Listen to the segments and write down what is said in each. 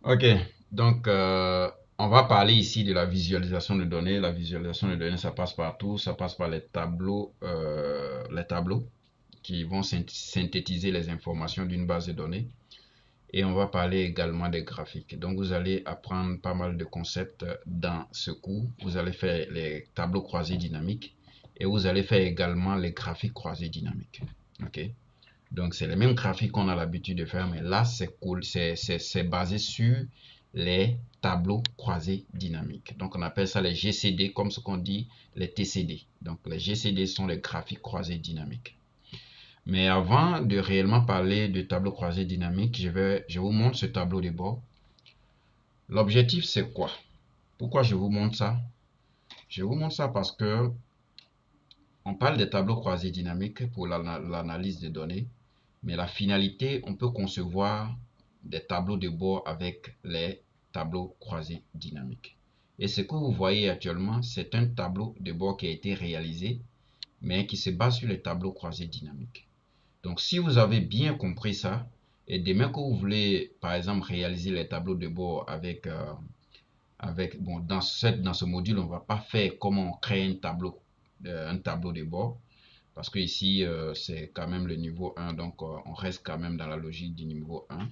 Ok, donc on va parler ici de la visualisation de données. La visualisation de données, ça passe partout. Ça passe par les tableaux qui vont synthétiser les informations d'une base de données. Et on va parler également des graphiques. Donc vous allez apprendre pas mal de concepts dans ce cours. Vous allez faire les tableaux croisés dynamiques et vous allez faire également les graphiques croisés dynamiques. Ok. Donc, c'est les mêmes graphiques qu'on a l'habitude de faire, mais là, c'est cool. C'est basé sur les tableaux croisés dynamiques. Donc, on appelle ça les GCD, comme ce qu'on dit les TCD. Donc, les GCD sont les graphiques croisés dynamiques. Mais avant de réellement parler de tableau croisé dynamique, je vous montre ce tableau de bord. L'objectif, c'est quoi? Pourquoi je vous montre ça? Je vous montre ça parce que on parle des tableaux croisés dynamiques pour l'analyse des données. Mais la finalité, on peut concevoir des tableaux de bord avec les tableaux croisés dynamiques. Et ce que vous voyez actuellement, c'est un tableau de bord qui a été réalisé, mais qui se base sur les tableaux croisés dynamiques. Donc, si vous avez bien compris ça, et demain que vous voulez, par exemple, réaliser les tableaux de bord bon, dans ce module, on ne va pas faire comment on crée un tableau de bord. Parce que ici, c'est quand même le niveau 1, donc on reste quand même dans la logique du niveau 1.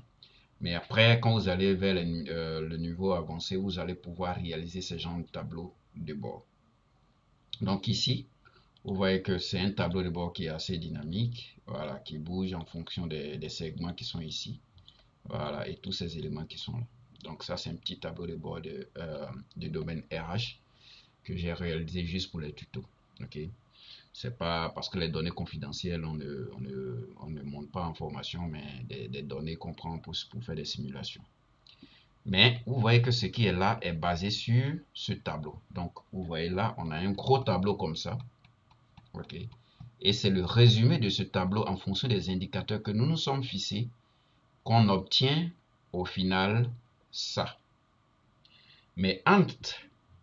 Mais après, quand vous allez vers le niveau avancé, vous allez pouvoir réaliser ce genre de tableau de bord. Donc ici, vous voyez que c'est un tableau de bord qui est assez dynamique, voilà, qui bouge en fonction des segments qui sont ici, voilà, et tous ces éléments qui sont là. Donc ça, c'est un petit tableau de bord de domaine RH que j'ai réalisé juste pour les tutos. Ok. C'est pas parce que les données confidentielles, on ne monte pas en formation, mais des données qu'on prend pour faire des simulations. Mais vous voyez que ce qui est là est basé sur ce tableau. Donc, vous voyez là, on a un gros tableau comme ça. OK. Et c'est le résumé de ce tableau en fonction des indicateurs que nous nous sommes fixés qu'on obtient au final ça. Mais entre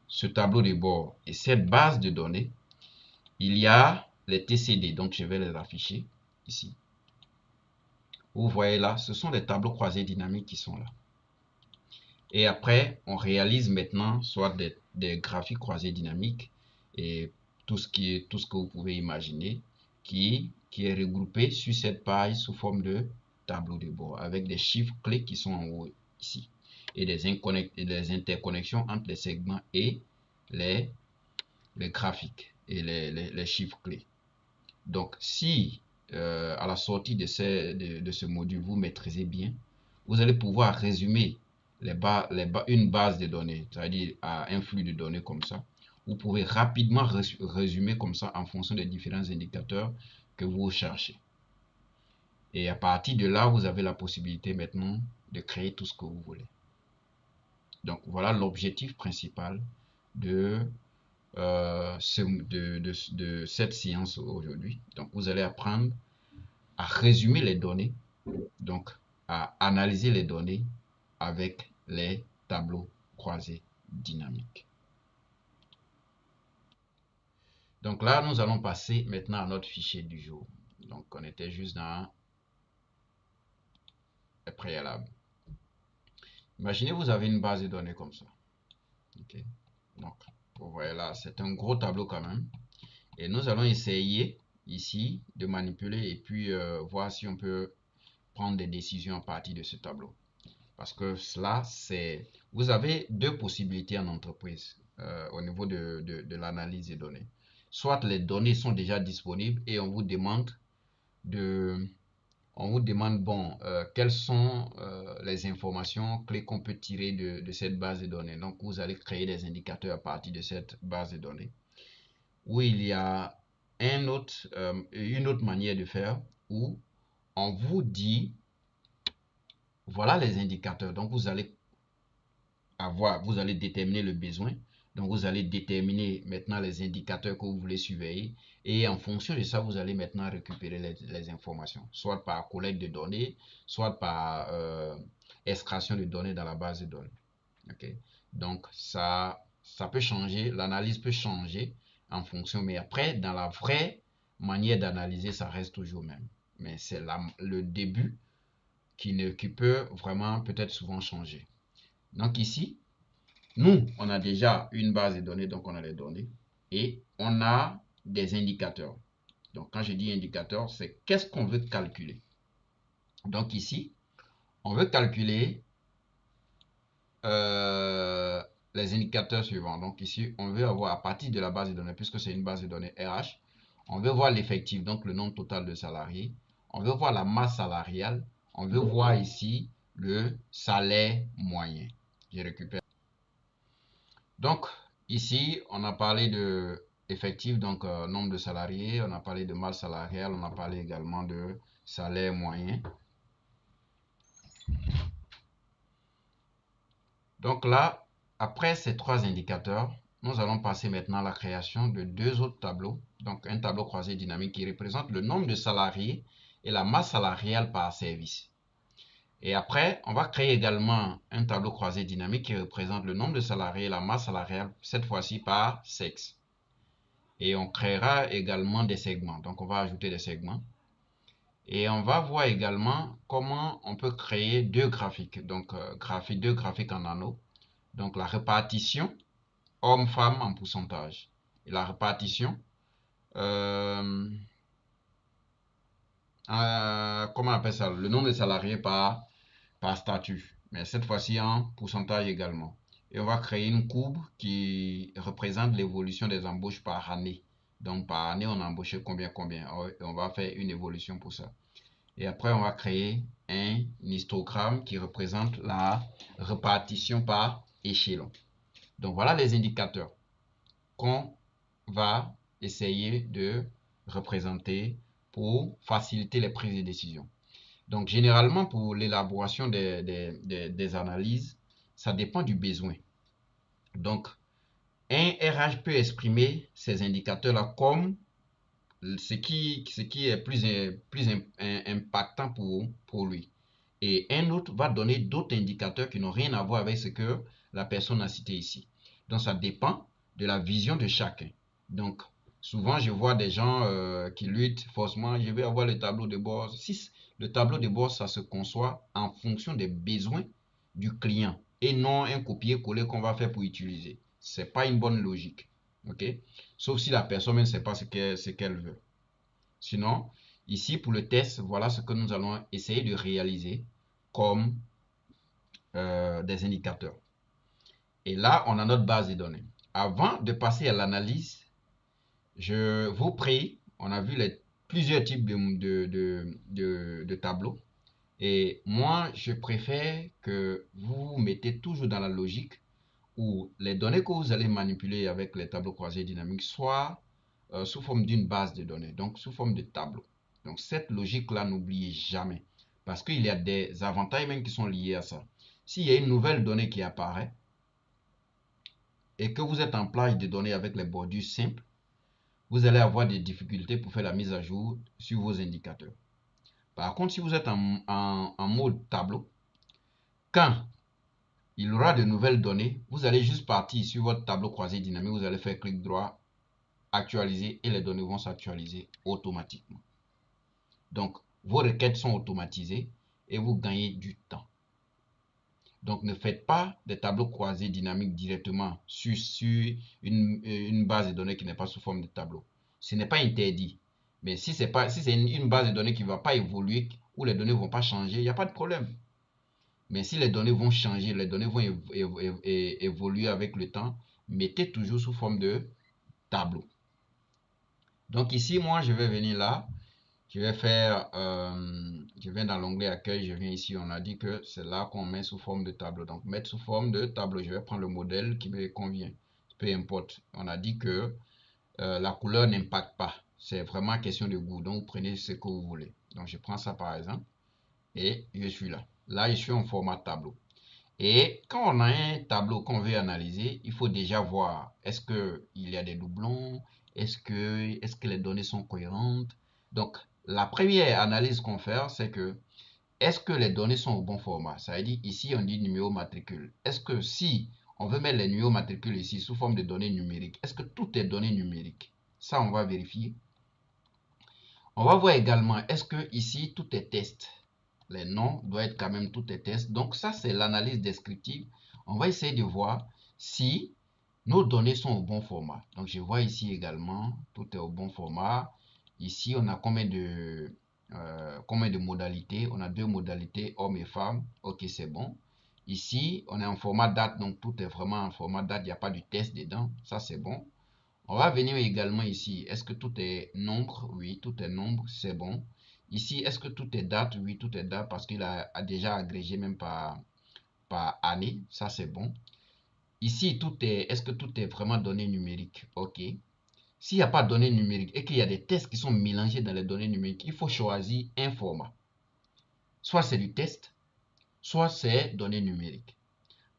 ce tableau de bord et cette base de données, il y a les TCD. Donc, je vais les afficher ici. Vous voyez là, ce sont les tableaux croisés dynamiques qui sont là. Et après, on réalise maintenant soit des graphiques croisés dynamiques et tout ce que vous pouvez imaginer qui est regroupé sur cette page sous forme de tableau de bord avec des chiffres clés qui sont en haut ici et des interconnexions entre les segments et les, les graphiques et les chiffres clés. Donc, si à la sortie de ce module, vous maîtrisez bien, vous allez pouvoir résumer une base de données, c'est-à-dire un flux de données comme ça. Vous pouvez rapidement résumer comme ça en fonction des différents indicateurs que vous cherchez. Et à partir de là, vous avez la possibilité maintenant de créer tout ce que vous voulez. Donc, voilà l'objectif principal de de cette séance aujourd'hui. Donc, vous allez apprendre à résumer les données, donc à analyser les données avec les tableaux croisés dynamiques. Donc là, nous allons passer maintenant à notre fichier du jour. Donc on était juste dans les préalables. Imaginez vous avez une base de données comme ça. Okay. Donc vous voyez là, c'est un gros tableau quand même. Et nous allons essayer ici de manipuler et puis voir si on peut prendre des décisions à partir de ce tableau. Parce que cela, c'est... Vous avez deux possibilités en entreprise au niveau de l'analyse des données. Soit les données sont déjà disponibles et de... On vous demande, bon, quelles sont les informations clés qu'on peut tirer de cette base de données. Donc, vous allez créer des indicateurs à partir de cette base de données. Ou il y a une autre manière de faire où on vous dit, voilà les indicateurs. Donc, vous allez déterminer le besoin. Donc, vous allez déterminer maintenant les indicateurs que vous voulez surveiller. Et en fonction de ça, vous allez maintenant récupérer les informations, soit par collecte de données, soit par extraction de données dans la base de données. Okay. Donc, ça peut changer, l'analyse peut changer en fonction, mais après, dans la vraie manière d'analyser, ça reste toujours même. Mais c'est le début qui peut vraiment peut-être souvent changer. Donc ici, nous, on a déjà une base de données, donc on a les données. Et on a des indicateurs. Donc quand je dis indicateur, c'est qu'est-ce qu'on veut calculer. Donc ici, on veut calculer les indicateurs suivants. Donc ici, on veut avoir à partir de la base de données, puisque c'est une base de données RH, on veut voir l'effectif, donc le nombre total de salariés. On veut voir la masse salariale. On veut voir ici le salaire moyen. Je récupère. Donc ici, on a parlé de effectif, donc nombre de salariés. On a parlé de masse salariale. On a parlé également de salaire moyen. Donc là, après ces trois indicateurs, nous allons passer maintenant à la création de deux autres tableaux. Donc un tableau croisé dynamique qui représente le nombre de salariés et la masse salariale par service. Et après, on va créer également un tableau croisé dynamique qui représente le nombre de salariés et la masse salariale, cette fois-ci par sexe. Et on créera également des segments. Donc on va ajouter des segments. Et on va voir également comment on peut créer deux graphiques. Donc deux graphiques en anneaux. Donc la répartition homme-femme en pourcentage. Et la répartition, comment on appelle ça? Le nombre de salariés par statut. Mais cette fois-ci en pourcentage également. Et on va créer une courbe qui représente l'évolution des embauches par année. Donc par année, on a embauché combien. Et on va faire une évolution pour ça. Et après, on va créer un histogramme qui représente la répartition par échelon. Donc voilà les indicateurs qu'on va essayer de représenter pour faciliter les prises de décision. Donc généralement pour l'élaboration des analyses, ça dépend du besoin. Donc un RH peut exprimer ces indicateurs-là comme ce qui est plus impactant pour lui. Et un autre va donner d'autres indicateurs qui n'ont rien à voir avec ce que la personne a cité ici. Donc ça dépend de la vision de chacun. Donc souvent je vois des gens qui luttent forcément, je vais avoir le tableau de bord. Si le tableau de bord, ça se conçoit en fonction des besoins du client et non un copier-coller qu'on va faire pour utiliser. C'est pas une bonne logique. Ok? Sauf si la personne ne sait pas ce qu'elle veut. Sinon, ici pour le test, voilà ce que nous allons essayer de réaliser comme des indicateurs. Et là, on a notre base de données. Avant de passer à l'analyse, je vous prie, on a vu plusieurs types de tableaux. Et moi, je préfère que vous vous mettez toujours dans la logique où les données que vous allez manipuler avec les tableaux croisés dynamiques soient sous forme d'une base de données, donc sous forme de tableau. Donc cette logique-là, n'oubliez jamais, parce qu'il y a des avantages même qui sont liés à ça. S'il y a une nouvelle donnée qui apparaît et que vous êtes en plage de données avec les bordures simples, vous allez avoir des difficultés pour faire la mise à jour sur vos indicateurs. Par contre, si vous êtes en mode tableau, quand il y aura de nouvelles données, vous allez juste partir sur votre tableau croisé dynamique, vous allez faire clic droit, actualiser et les données vont s'actualiser automatiquement. Donc, vos requêtes sont automatisées et vous gagnez du temps. Donc, ne faites pas des tableaux croisés dynamiques directement sur une base de données qui n'est pas sous forme de tableau. Ce n'est pas interdit. Mais si c'est une base de données qui ne va pas évoluer, ou les données ne vont pas changer, il n'y a pas de problème. Mais si les données vont changer, les données vont évoluer avec le temps, mettez toujours sous forme de tableau. Donc ici, moi, je vais venir là. Je vais faire, je viens dans l'onglet accueil, je viens ici, on a dit que c'est là qu'on met sous forme de tableau. Donc mettre sous forme de tableau, je vais prendre le modèle qui me convient. Peu importe. On a dit que la couleur n'impacte pas. C'est vraiment question de goût. Donc vous prenez ce que vous voulez. Donc je prends ça par exemple et je suis là. Là, je suis en format tableau. Et quand on a un tableau qu'on veut analyser, il faut déjà voir est-ce qu'il y a des doublons, est-ce que les données sont cohérentes. Donc, la première analyse qu'on fait, c'est que est-ce que les données sont au bon format? Ça veut dire ici, on dit numéro matricule. Est-ce que si on veut mettre les numéros matricules ici sous forme de données numériques, est-ce que tout est données numériques? Ça, on va vérifier. On va voir également, est-ce que ici, tout est test? Les noms doivent être quand même tout est test. Donc ça, c'est l'analyse descriptive. on va essayer de voir si nos données sont au bon format. Donc, je vois ici également, tout est au bon format. Ici, on a combien de modalités? On a 2 modalités, hommes et femmes. Ok, c'est bon. Ici, on est en format date, donc tout est vraiment en format date. Il n'y a pas du test dedans. Ça, c'est bon. On va venir également ici. Est-ce que tout est nombre? Oui, tout est nombre. C'est bon. Ici, est-ce que tout est date? Oui, tout est date parce qu'il a déjà agrégé même par année. Ça, c'est bon. Ici, est-ce que tout est vraiment données numériques? OK. S'il n'y a pas de données numériques et qu'il y a des tests qui sont mélangés dans les données numériques, il faut choisir un format. Soit c'est du test, soit c'est données numériques.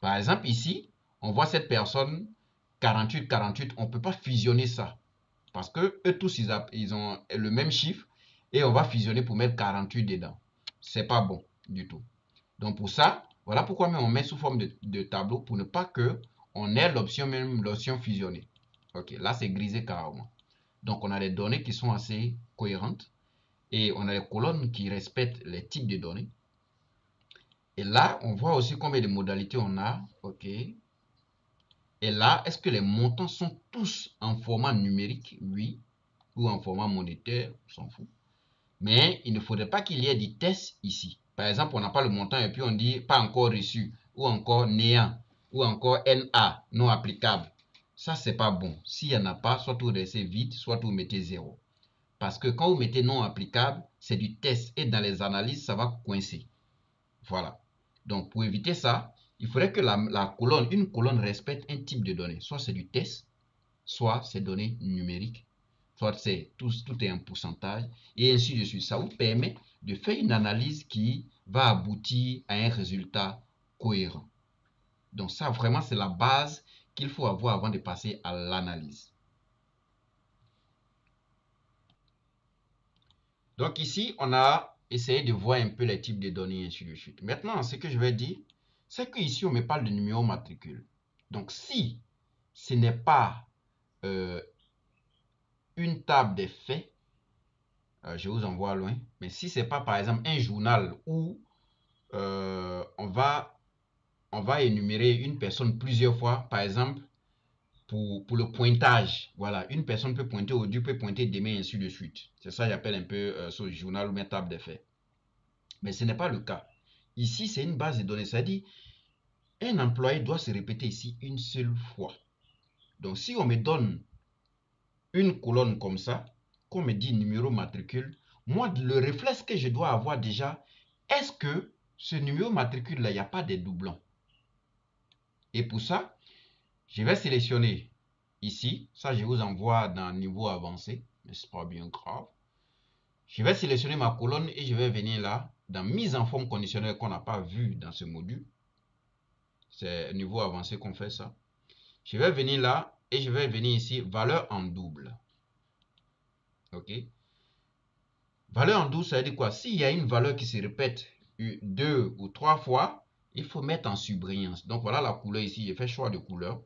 Par exemple, ici, on voit cette personne 48, on ne peut pas fusionner ça. Parce que eux tous, ils ont le même chiffre et on va fusionner pour mettre 48 dedans. C'est pas bon du tout. Donc pour ça, voilà pourquoi on met sous forme de tableau pour ne pas que on ait l'option fusionnée. Ok, là c'est grisé carrément. Donc on a des données qui sont assez cohérentes et on a les colonnes qui respectent les types de données. Et là, on voit aussi combien de modalités on a. Ok. Et là, est-ce que les montants sont tous en format numérique? Oui. Ou en format monétaire, on s'en fout. Mais il ne faudrait pas qu'il y ait des tests ici. Par exemple, on n'a pas le montant et puis on dit pas encore reçu, ou encore néant, ou encore NA, non applicable. Ça, c'est pas bon. S'il n'y en a pas, soit vous laissez vide, soit vous mettez 0. Parce que quand vous mettez non applicable, c'est du test et dans les analyses, ça va coincer. Voilà. Donc, pour éviter ça, il faudrait que une colonne respecte un type de données. Soit c'est du test, soit c'est données numériques, soit c'est tout est un pourcentage, et ainsi de suite. Ça vous permet de faire une analyse qui va aboutir à un résultat cohérent. Donc ça, vraiment, c'est la base qu'il faut avoir avant de passer à l'analyse. Donc ici, on a essayé de voir un peu les types de données, et ainsi de suite. Maintenant, ce que je vais dire, c'est qu'ici, on me parle de numéro matricule. Donc si ce n'est pas une table des faits, je vous envoie loin. Mais si c'est pas par exemple un journal où on va énumérer une personne plusieurs fois, par exemple pour le pointage. Voilà, une personne peut pointer aujourd'hui, peut pointer demain, et ainsi de suite. C'est ça que j'appelle un peu ce journal ou une table des faits. Mais ce n'est pas le cas. Ici, c'est une base de données. C'est-à-dire, un employé doit se répéter ici une seule fois. Donc, si on me donne une colonne comme ça, qu'on me dit numéro matricule, moi, le réflexe que je dois avoir déjà, est-ce que ce numéro matricule-là, il n'y a pas de doublons? Et pour ça, je vais sélectionner ici. Ça, je vous envoie dans niveau avancé, mais ce n'est pas bien grave. Je vais sélectionner ma colonne et je vais venir là, dans mise en forme conditionnelle qu'on n'a pas vu dans ce module. C'est niveau avancé qu'on fait ça. Je vais venir là et je vais venir ici, valeur en double. OK? Valeur en double, ça veut dire quoi? S'il y a une valeur qui se répète 2 ou 3 fois, il faut mettre en surbrillance. Donc voilà la couleur ici. J'ai fait choix de couleur.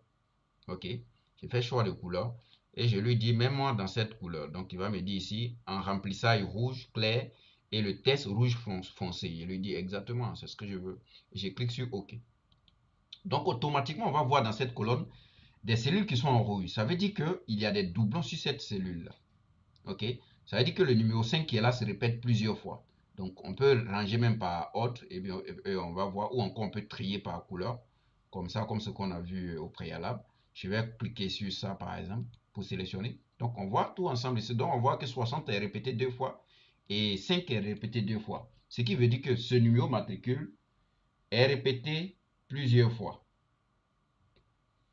OK? J'ai fait choix de couleur. Et je lui dis, mets-moi dans cette couleur. Donc il va me dire ici, en remplissage rouge clair et le test rouge foncé. Je lui dis exactement, c'est ce que je veux. Je clique sur OK. Donc automatiquement, on va voir dans cette colonne des cellules qui sont en rouge. Ça veut dire qu'il y a des doublons sur cette cellule-là. OK? Ça veut dire que le numéro 5 qui est là se répète plusieurs fois. Donc, on peut ranger même par ordre et bien on va voir, ou encore on peut trier par couleur, comme ça, comme ce qu'on a vu au préalable. Je vais cliquer sur ça, par exemple, pour sélectionner. Donc, on voit tout ensemble ici. Donc, on voit que 60 est répété 2 fois et 5 est répété 2 fois. Ce qui veut dire que ce numéro matricule est répété plusieurs fois.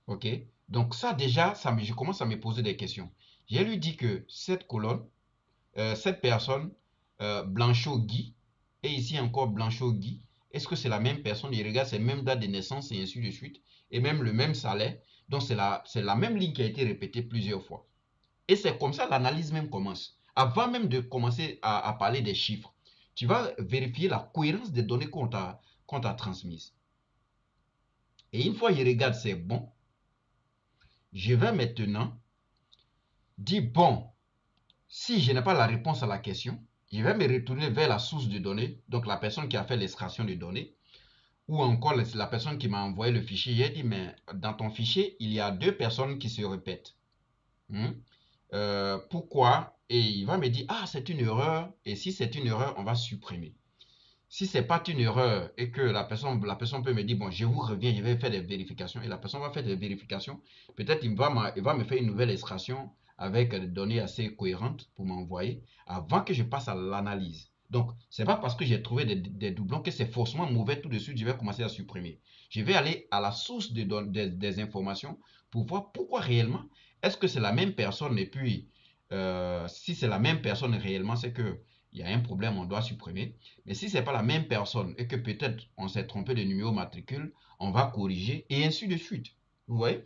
OK? Donc, ça déjà, je commence à me poser des questions. Je lui dis que cette colonne, cette personne, Blanchot-Guy, et ici encore Blanchot-Guy, est-ce que c'est la même personne? Il regarde ses mêmes dates de naissance et ainsi de suite, et même le même salaire. Donc c'est la même ligne qui a été répétée plusieurs fois. Et c'est comme ça l'analyse même commence. Avant même de commencer à parler des chiffres, tu vas vérifier la cohérence des données qu'on t'a transmises. Et une fois il regarde c'est bon, je vais maintenant dire bon, si je n'ai pas la réponse à la question, je vais me retourner vers la source de données, donc la personne qui a fait l'extraction de données, Ou encore la personne qui m'a envoyé le fichier, j'ai dit, mais dans ton fichier, il y a deux personnes qui se répètent. Hmm? Pourquoi? Et il va me dire, ah, c'est une erreur. Et si c'est une erreur, on va supprimer. Si c'est pas une erreur et que la personne peut me dire, bon, je vous reviens, je vais faire des vérifications. Et la personne va faire des vérifications. Peut-être il va me faire une nouvelle extraction avec des données assez cohérentes pour m'envoyer avant que je passe à l'analyse. Donc, c'est pas parce que j'ai trouvé des doublons que c'est forcément mauvais tout de suite, je vais commencer à supprimer. Je vais aller à la source des informations pour voir pourquoi réellement est-ce que c'est la même personne. Et puis, si c'est la même personne réellement, c'est que il y a un problème, on doit supprimer. Mais si c'est pas la même personne et que peut-être on s'est trompé de numéro matricule, on va corriger et ainsi de suite. Vous voyez?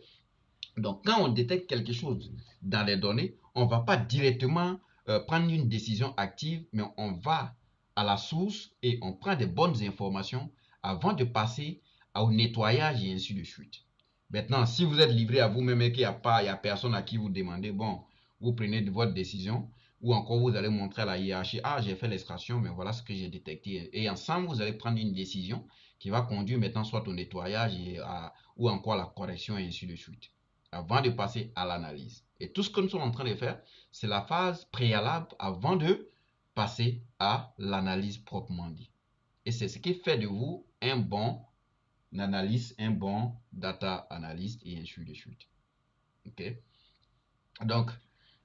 Donc, quand on détecte quelque chose dans les données, on ne va pas directement prendre une décision active, mais on va à la source et on prend des bonnes informations avant de passer au nettoyage et ainsi de suite. Maintenant, si vous êtes livré à vous-même et qu'il n'y a pas, il y a personne à qui vous demandez, bon, vous prenez de votre décision ou encore vous allez montrer à la hiérarchie, ah, j'ai fait l'extraction, mais voilà ce que j'ai détecté. Et ensemble, vous allez prendre une décision qui va conduire maintenant soit au nettoyage ou encore à la correction et ainsi de suite avant de passer à l'analyse. Et tout ce que nous sommes en train de faire, c'est la phase préalable avant de passer à l'analyse proprement dit. Et c'est ce qui fait de vous un bon analyste, un bon data analyst et ainsi de suite. Ok? Donc,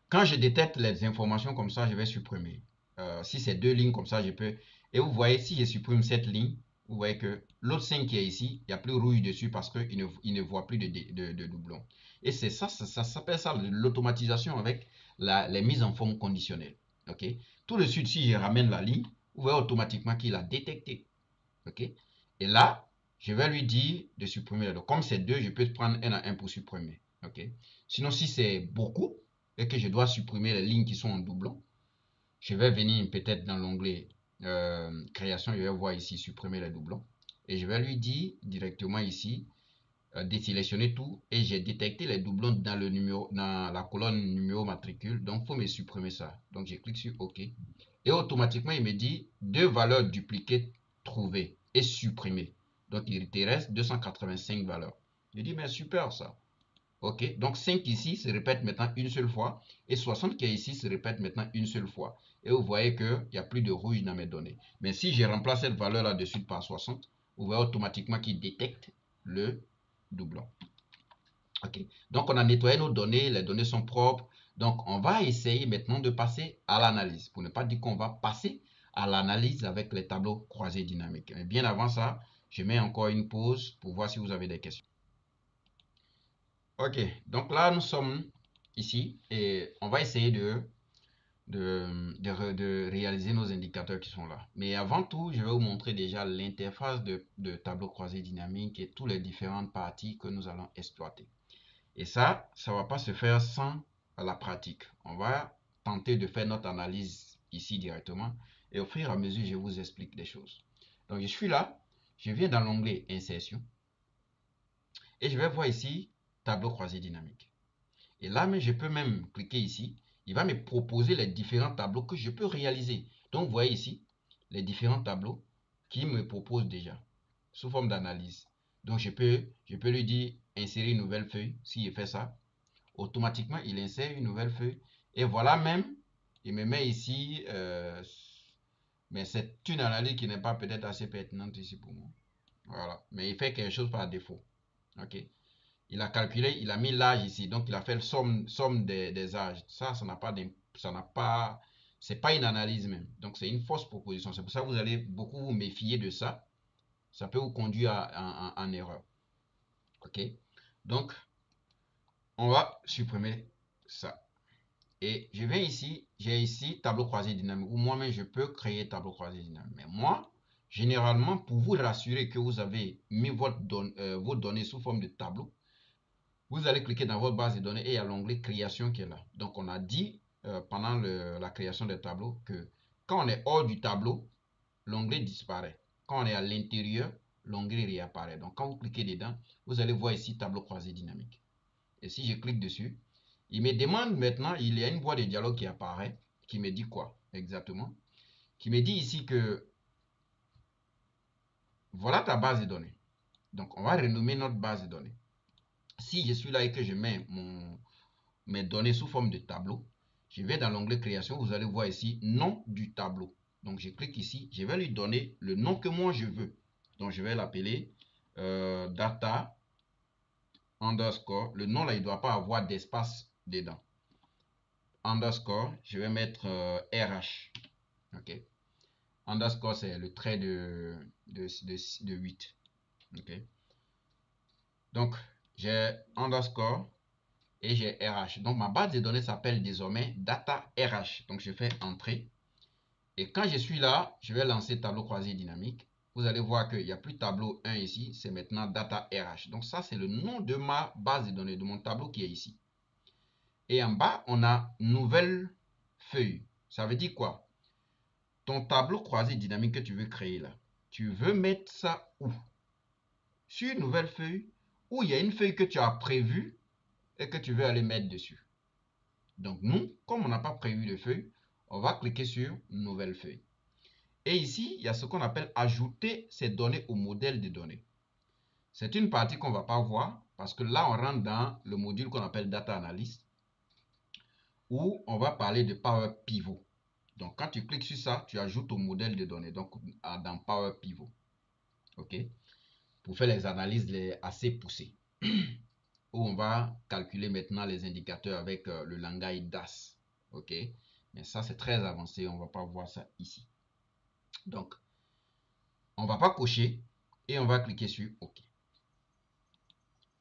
quand je détecte les informations comme ça, je vais supprimer. Si c'est deux lignes comme ça, je peux. Et vous voyez, si je supprime cette ligne, vous voyez que l'autre 5 qui est ici, il n'y a plus rouge dessus parce qu'il ne voit plus de doublons. Et c'est ça, ça s'appelle ça l'automatisation avec les mises en forme conditionnelle. Ok? Tout de suite, si je ramène la ligne, vous voyez automatiquement qu'il a détecté. Ok? Et là, je vais lui dire de supprimer. Donc, comme c'est deux, je peux prendre un à un pour supprimer. Ok? Sinon, si c'est beaucoup et que je dois supprimer les lignes qui sont en doublon, je vais venir peut-être dans l'onglet création, je vais voir ici supprimer les doublons. Et je vais lui dire directement ici désélectionner tout et j'ai détecté les doublons dans le numéro, dans la colonne numéro matricule. Donc, il faut me supprimer ça. Donc, je clique sur OK. Et automatiquement, il me dit deux valeurs dupliquées trouvées et supprimées. Donc, il te reste 285 valeurs. Je dis, mais super ça. Ok, donc 5 ici se répète maintenant une seule fois et 60 qui est ici se répète maintenant une seule fois. Et vous voyez qu'il n'y a plus de rouge dans mes données. Mais si je remplace cette valeur là-dessus par 60, vous voyez automatiquement qu'il détecte le doublon. Ok, donc on a nettoyé nos données, les données sont propres. Donc on va essayer maintenant de passer à l'analyse. Pour ne pas dire qu'on va passer à l'analyse avec les tableaux croisés dynamiques. Mais bien avant ça, je mets encore une pause pour voir si vous avez des questions. Ok, donc là nous sommes ici et on va essayer de réaliser nos indicateurs qui sont là. Mais avant tout, je vais vous montrer déjà l'interface de tableau croisé dynamique et toutes les différentes parties que nous allons exploiter. Et ça ne va pas se faire sans la pratique. On va tenter de faire notre analyse ici directement et au fur et à mesure, je vous explique des choses. Donc je suis là, je viens dans l'onglet insertion et je vais voir ici tableau croisé dynamique. Et là, mais je peux même cliquer ici. Il va me proposer les différents tableaux que je peux réaliser. Donc, vous voyez ici les différents tableaux qu'il me propose déjà sous forme d'analyse. Donc, je peux lui dire insérer une nouvelle feuille. S'il fait ça, automatiquement, il insère une nouvelle feuille. Et voilà même, il me met ici, mais c'est une analyse qui n'est pas peut-être assez pertinente ici pour moi. Voilà. Mais il fait quelque chose par défaut. OK. Il a calculé, il a mis l'âge ici, donc il a fait le somme des âges. Ça n'a pas, ça n'a pas, c'est pas une analyse même. Donc c'est une fausse proposition. C'est pour ça que vous allez beaucoup vous méfier de ça. Ça peut vous conduire en erreur. Ok. Donc on va supprimer ça. Et je vais ici, j'ai ici tableau croisé dynamique. Ou moi-même je peux créer tableau croisé dynamique. Mais moi, généralement, pour vous rassurer que vous avez mis vos données sous forme de tableau, vous allez cliquer dans votre base de données et il y a l'onglet création qui est là. Donc on a dit pendant la création des tableaux que quand on est hors du tableau, l'onglet disparaît. Quand on est à l'intérieur, l'onglet réapparaît. Donc quand vous cliquez dedans, vous allez voir ici tableau croisé dynamique. Et si je clique dessus, il me demande maintenant, il y a une boîte de dialogue qui apparaît, qui me dit quoi exactement? Qui me dit ici que voilà ta base de données. Donc, on va renommer notre base de données. Si je suis là et que je mets mes données sous forme de tableau, je vais dans l'onglet création, vous allez voir ici nom du tableau. Donc, je clique ici, je vais lui donner le nom que moi je veux. Donc, je vais l'appeler data underscore. Le nom là, il ne doit pas avoir d'espace dedans. Underscore, je vais mettre RH. Ok. Underscore, c'est le trait de 8. Ok. Donc, j'ai underscore et j'ai RH. Donc, ma base de données s'appelle désormais data RH. Donc, je fais entrer. Et quand je suis là, je vais lancer tableau croisé dynamique. Vous allez voir qu'il n'y a plus tableau 1 ici, c'est maintenant data RH. Donc, ça, c'est le nom de ma base de données, de mon tableau qui est ici. Et en bas, on a nouvelle feuille. Ça veut dire quoi? Ton tableau croisé dynamique que tu veux créer là, tu veux mettre ça où? Sur une nouvelle feuille, ou il y a une feuille que tu as prévue et que tu veux aller mettre dessus. Donc nous, comme on n'a pas prévu de feuille, on va cliquer sur nouvelle feuille. Et ici, il y a ce qu'on appelle ajouter ces données au modèle de données. C'est une partie qu'on ne va pas voir parce que là, on rentre dans le module qu'on appelle Data Analyst où on va parler de Power Pivot. Donc quand tu cliques sur ça, tu ajoutes au modèle de données, donc dans Power Pivot. OK? Pour faire les analyses assez poussées. Où on va calculer maintenant les indicateurs avec le langage DAS. OK? Mais ça, c'est très avancé. On ne va pas voir ça ici. Donc, on ne va pas cocher et on va cliquer sur OK.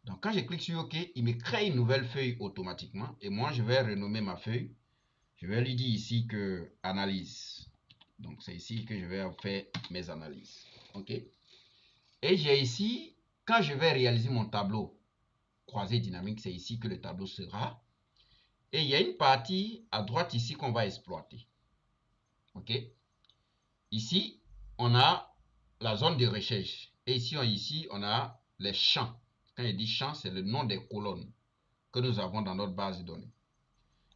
Donc, quand je clique sur OK, il me crée une nouvelle feuille automatiquement. Et moi, je vais renommer ma feuille. Je vais lui dire ici que analyse. Donc, c'est ici que je vais faire mes analyses. OK? Et j'ai ici, quand je vais réaliser mon tableau croisé dynamique, c'est ici que le tableau sera. Et il y a une partie à droite ici qu'on va exploiter. OK? Ici, on a la zone de recherche. Et ici, on a les champs. Quand je dis champs, c'est le nom des colonnes que nous avons dans notre base de données.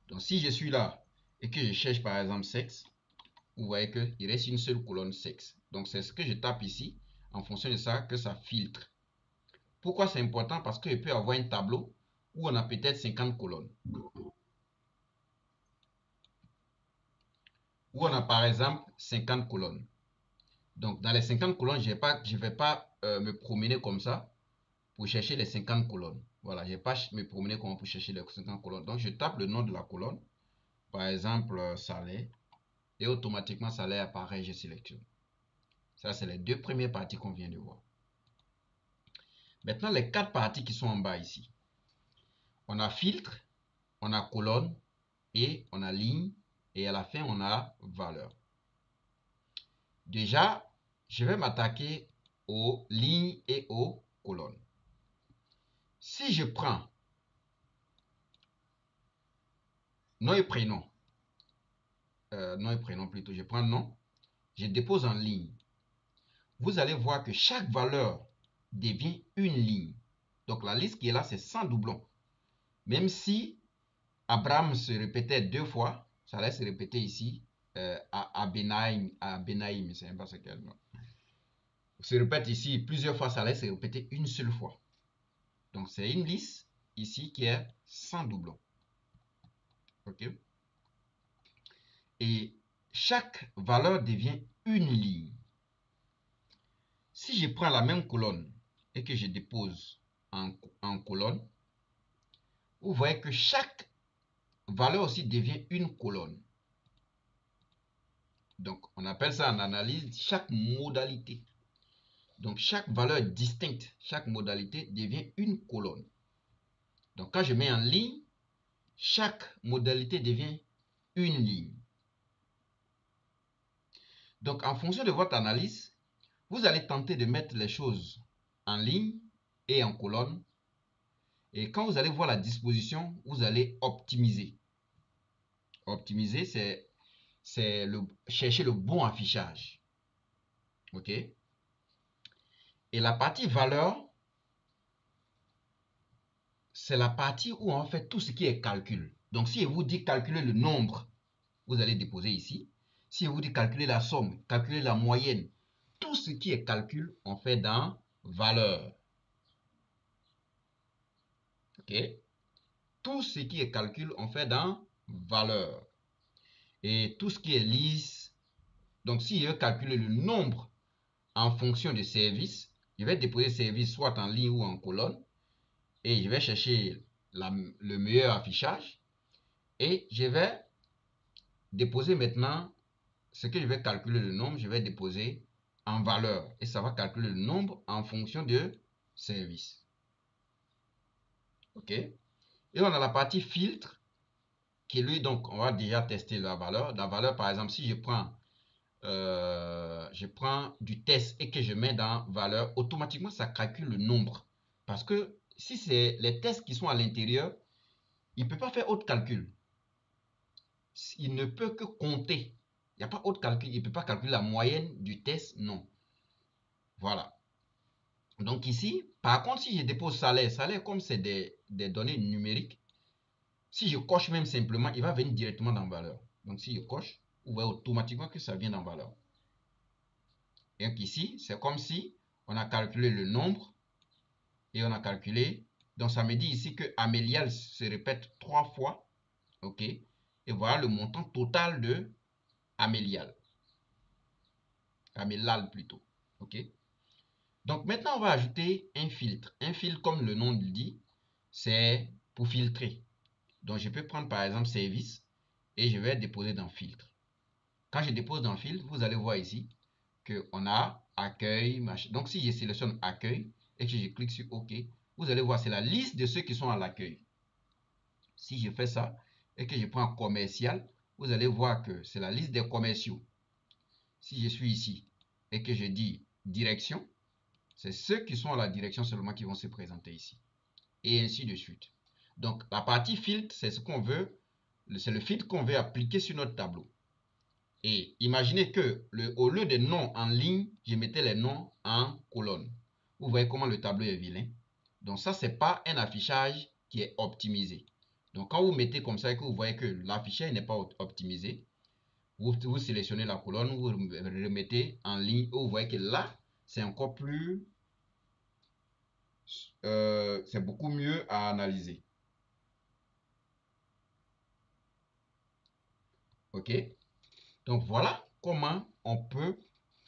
Donc, si je suis là et que je cherche par exemple sexe, vous voyez qu'il reste une seule colonne sexe. Donc, c'est ce que je tape ici. En fonction de ça, que ça filtre. Pourquoi c'est important? Parce qu'il peut y avoir un tableau où on a peut-être 50 colonnes. Où on a par exemple 50 colonnes. Donc, dans les 50 colonnes, je ne vais pas me promener comme ça pour chercher les 50 colonnes. Voilà, je ne vais pas me promener comme pour chercher les 50 colonnes. Donc, je tape le nom de la colonne. Par exemple, salaire. Et automatiquement, salaire apparaît, je sélectionne. Ça, c'est les deux premières parties qu'on vient de voir. Maintenant, les quatre parties qui sont en bas ici. On a filtre, on a colonne et on a ligne. Et à la fin, on a valeur. Déjà, je vais m'attaquer aux lignes et aux colonnes. Si je prends nom et prénom, nom et prénom plutôt, je prends nom, je dépose en ligne. Vous allez voir que chaque valeur devient une ligne. Donc la liste qui est là, c'est sans doublon. Même si Abraham se répétait deux fois, ça allait se répéter ici à Benaïm, c'est pas ce qu'elle nom. Se répète ici plusieurs fois, ça allait se répéter une seule fois. Donc c'est une liste ici qui est sans doublon. OK? Et chaque valeur devient une ligne. Si je prends la même colonne et que je dépose en colonne, vous voyez que chaque valeur aussi devient une colonne. Donc, on appelle ça en analyse chaque modalité. Donc, chaque valeur distincte, chaque modalité devient une colonne. Donc, quand je mets en ligne, chaque modalité devient une ligne. Donc, en fonction de votre analyse, vous allez tenter de mettre les choses en ligne et en colonne. Et quand vous allez voir la disposition, vous allez optimiser. Optimiser, c'est chercher le bon affichage. OK? Et la partie valeur, c'est la partie où on fait tout ce qui est calcul. Donc, si je vous dis calculer le nombre, vous allez déposer ici. Si je vous dis calculer la somme, calculer la moyenne, tout ce qui est calcul, on fait dans valeur. OK? Tout ce qui est calcul, on fait dans valeur. Et tout ce qui est liste, donc si je veux calculer le nombre en fonction de service, je vais déposer service soit en ligne ou en colonne. Et je vais chercher le meilleur affichage. Et je vais déposer maintenant ce que je vais calculer le nombre, je vais déposer en valeur. Et ça va calculer le nombre en fonction de service. OK? Et on a la partie filtre qui lui, donc, on va déjà tester la valeur. La valeur, par exemple, si je prends du test et que je mets dans valeur, automatiquement, ça calcule le nombre. Parce que si c'est les tests qui sont à l'intérieur, il ne peut pas faire autre calcul. Il ne peut que compter. Il n'y a pas autre calcul. Il ne peut pas calculer la moyenne du test, non. Voilà. Donc ici, par contre, si je dépose salaire, salaire comme c'est des données numériques, si je coche même simplement, il va venir directement dans valeur. Donc si je coche, vous voyez automatiquement que ça vient dans valeur. Et donc ici, c'est comme si on a calculé le nombre et on a calculé. Donc ça me dit ici que Amélial se répète 3 fois. OK. Et voilà le montant total de Amélial. Amélal plutôt. OK. Donc maintenant, on va ajouter un filtre. Un filtre, comme le nom le dit, c'est pour filtrer. Donc je peux prendre par exemple service et je vais déposer dans filtre. Quand je dépose dans filtre, vous allez voir ici qu'on a accueil, machin. Donc si je sélectionne accueil et que je clique sur OK, vous allez voir, c'est la liste de ceux qui sont à l'accueil. Si je fais ça et que je prends commercial, vous allez voir que c'est la liste des commerciaux. Si je suis ici et que je dis direction, c'est ceux qui sont à la direction seulement qui vont se présenter ici. Et ainsi de suite. Donc la partie filtre, c'est ce qu'on veut, c'est le filtre qu'on veut appliquer sur notre tableau. Et imaginez que au lieu des noms en ligne, je mettais les noms en colonne. Vous voyez comment le tableau est vilain. Donc ça, c'est pas un affichage qui est optimisé. Donc quand vous mettez comme ça et que vous voyez que l'affichage n'est pas optimisé, vous sélectionnez la colonne, vous remettez en ligne, et vous voyez que là, c'est encore plus... c'est beaucoup mieux à analyser. OK? Donc voilà comment on peut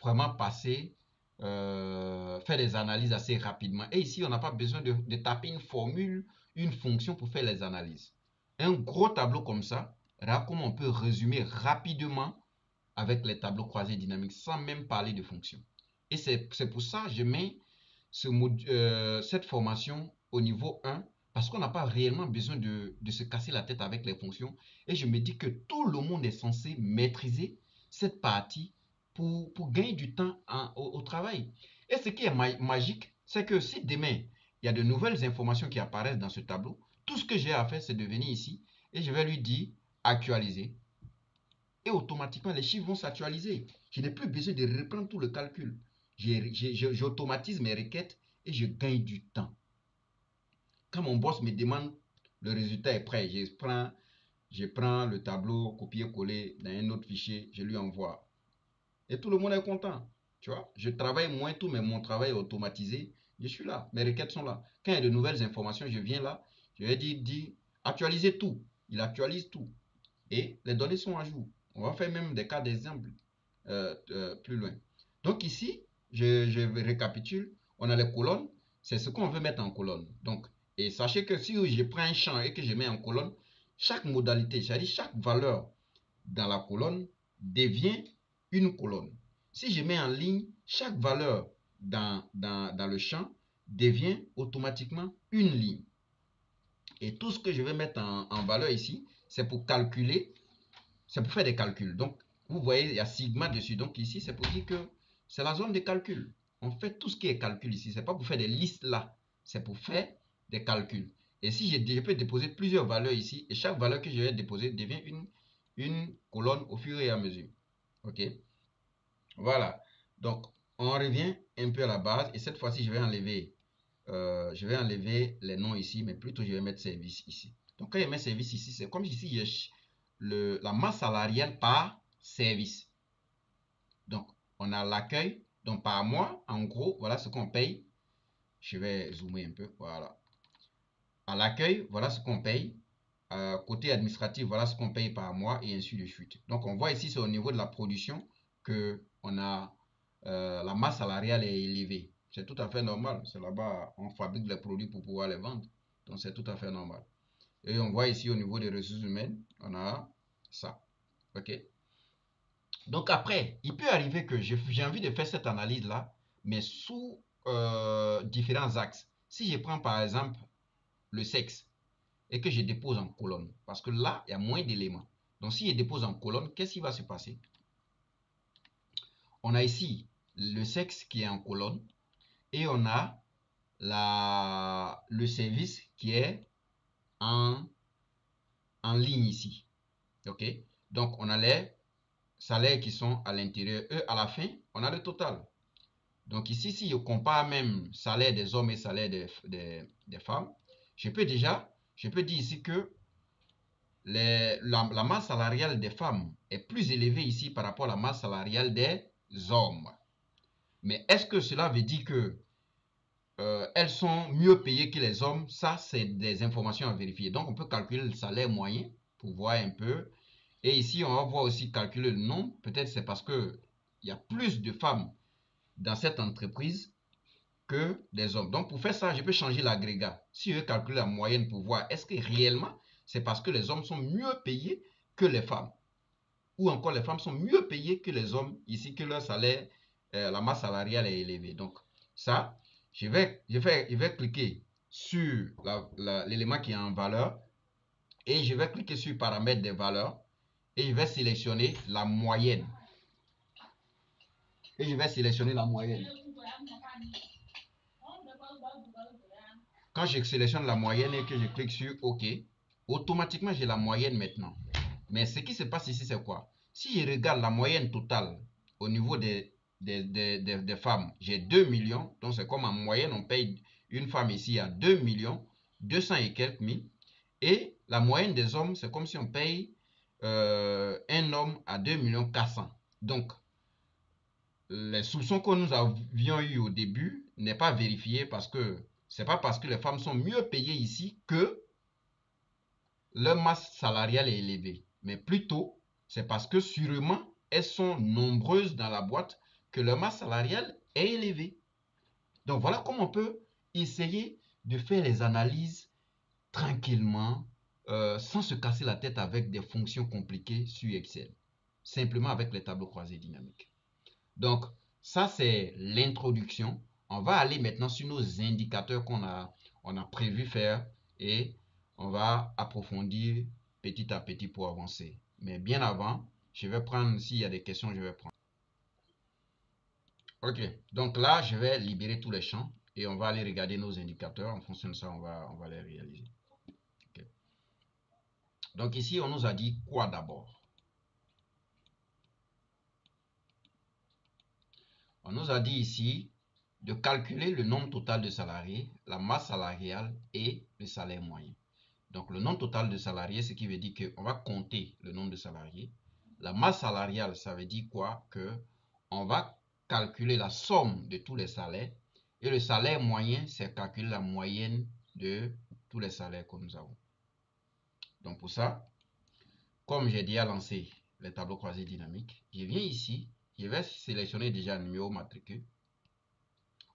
vraiment passer, faire des analyses assez rapidement. Et ici, on n'a pas besoin de taper une formule, une fonction pour faire les analyses. Un gros tableau comme ça, là, comment on peut résumer rapidement avec les tableaux croisés dynamiques sans même parler de fonction. Et c'est pour ça que je mets cette formation au niveau 1 parce qu'on n'a pas réellement besoin de se casser la tête avec les fonctions. Et je me dis que tout le monde est censé maîtriser cette partie pour gagner du temps au travail. Et ce qui est magique, c'est que si demain, il y a de nouvelles informations qui apparaissent dans ce tableau, tout ce que j'ai à faire, c'est de venir ici et je vais lui dire actualiser. Et automatiquement, les chiffres vont s'actualiser. Je n'ai plus besoin de reprendre tout le calcul. J'automatise mes requêtes et je gagne du temps. Quand mon boss me demande le résultat est prêt, je prends le tableau, copier-coller dans un autre fichier, je lui envoie. Et tout le monde est content. Tu vois, je travaille moins tout, mais mon travail est automatisé. Je suis là, mes requêtes sont là. Quand il y a de nouvelles informations, je viens là, je vais dire actualiser tout. Il actualise tout. Et les données sont à jour. On va faire même des cas d'exemple plus loin. Donc ici, je récapitule. On a les colonnes. C'est ce qu'on veut mettre en colonne. Donc, et sachez que si je prends un champ et que je mets en colonne, chaque modalité, c'est-à-dire chaque valeur dans la colonne devient une colonne. Si je mets en ligne, chaque valeur dans le champ devient automatiquement une ligne. Et tout ce que je vais mettre en valeur ici, c'est pour calculer, c'est pour faire des calculs. Donc, vous voyez, il y a sigma dessus. Donc ici, c'est pour dire que c'est la zone de calcul. On fait tout ce qui est calcul ici. C'est pas pour faire des listes là. C'est pour faire des calculs. Et si je peux déposer plusieurs valeurs ici, et chaque valeur que je vais déposer devient une colonne au fur et à mesure. OK? Voilà. Donc, on revient un peu à la base. Et cette fois-ci, je vais enlever les noms ici, mais plutôt je vais mettre service ici. Donc quand je mets service ici, c'est comme ici, la masse salariale par service. Donc on a l'accueil, Donc par mois, en gros, voilà ce qu'on paye. Je vais zoomer un peu, voilà. À l'accueil, voilà ce qu'on paye. Côté administratif, voilà ce qu'on paye par mois et ainsi de suite. Donc on voit ici, c'est au niveau de la production que on a la masse salariale est élevée. C'est tout à fait normal. C'est là-bas, on fabrique les produits pour pouvoir les vendre. Donc c'est tout à fait normal. Et on voit ici au niveau des ressources humaines, on a ça. OK? Donc après, il peut arriver que j'ai envie de faire cette analyse-là, mais sous différents axes. Si je prends par exemple le sexe et que je dépose en colonne, parce que là, il y a moins d'éléments. Donc si je dépose en colonne, qu'est-ce qui va se passer? On a ici le sexe qui est en colonne et on a le service qui est en, en ligne ici. OK? Donc on a les salaires qui sont à l'intérieur. Eux, à la fin, on a le total. Donc ici, si je compare même salaire des hommes et salaire des femmes, je peux dire ici que la masse salariale des femmes est plus élevée ici par rapport à la masse salariale des hommes. Mais est-ce que cela veut dire que elles sont mieux payées que les hommes? Ça, c'est des informations à vérifier. Donc, on peut calculer le salaire moyen pour voir un peu. Et ici, on va voir aussi calculer le nombre. Peut-être c'est parce que il y a plus de femmes dans cette entreprise que des hommes. Donc, pour faire ça, je peux changer l'agrégat. Si je veux calculer la moyenne pour voir est-ce que réellement, c'est parce que les hommes sont mieux payés que les femmes. Ou encore, les femmes sont mieux payées que les hommes, ici, que leur salaire, la masse salariale est élevée. Donc, ça, je vais cliquer sur l'élément qui est en valeur et je vais cliquer sur paramètres des valeurs et je vais sélectionner la moyenne. Et je vais sélectionner la moyenne. Quand je sélectionne la moyenne et que je clique sur OK, automatiquement j'ai la moyenne maintenant. Mais ce qui se passe ici, c'est quoi? Si je regarde la moyenne totale au niveau des femmes, j'ai 2 millions. Donc c'est comme en moyenne, on paye une femme ici à 2 millions 200 et quelques mille. Et la moyenne des hommes, c'est comme si on paye un homme à 2 millions 400. Donc, les soupçons que nous avions eu au début n'est pas vérifié parce que c'est pas parce que les femmes sont mieux payées ici que leur masse salariale est élevée, mais plutôt c'est parce que sûrement elles sont nombreuses dans la boîte que leur masse salariale est élevée. Donc voilà comment on peut essayer de faire les analyses tranquillement, sans se casser la tête avec des fonctions compliquées sur Excel, simplement avec les tableaux croisés dynamiques. Donc, ça, c'est l'introduction. On va aller maintenant sur nos indicateurs on a prévu faire et on va approfondir petit à petit pour avancer. Mais bien avant, je vais prendre, s'il y a des questions, je vais prendre. Ok, donc là, je vais libérer tous les champs et on va aller regarder nos indicateurs. En fonction de ça, on va les réaliser. Okay. Donc ici, on nous a dit quoi d'abord? On nous a dit ici de calculer le nombre total de salariés, la masse salariale et le salaire moyen. Donc le nombre total de salariés, ce qui veut dire qu'on va compter le nombre de salariés. La masse salariale, ça veut dire quoi? Que on va calculer la somme de tous les salaires. Et le salaire moyen, c'est calculer la moyenne de tous les salaires que nous avons. Donc pour ça, comme j'ai déjà lancé les tableaux croisés dynamiques, je viens ici, je vais sélectionner déjà le numéro matricule.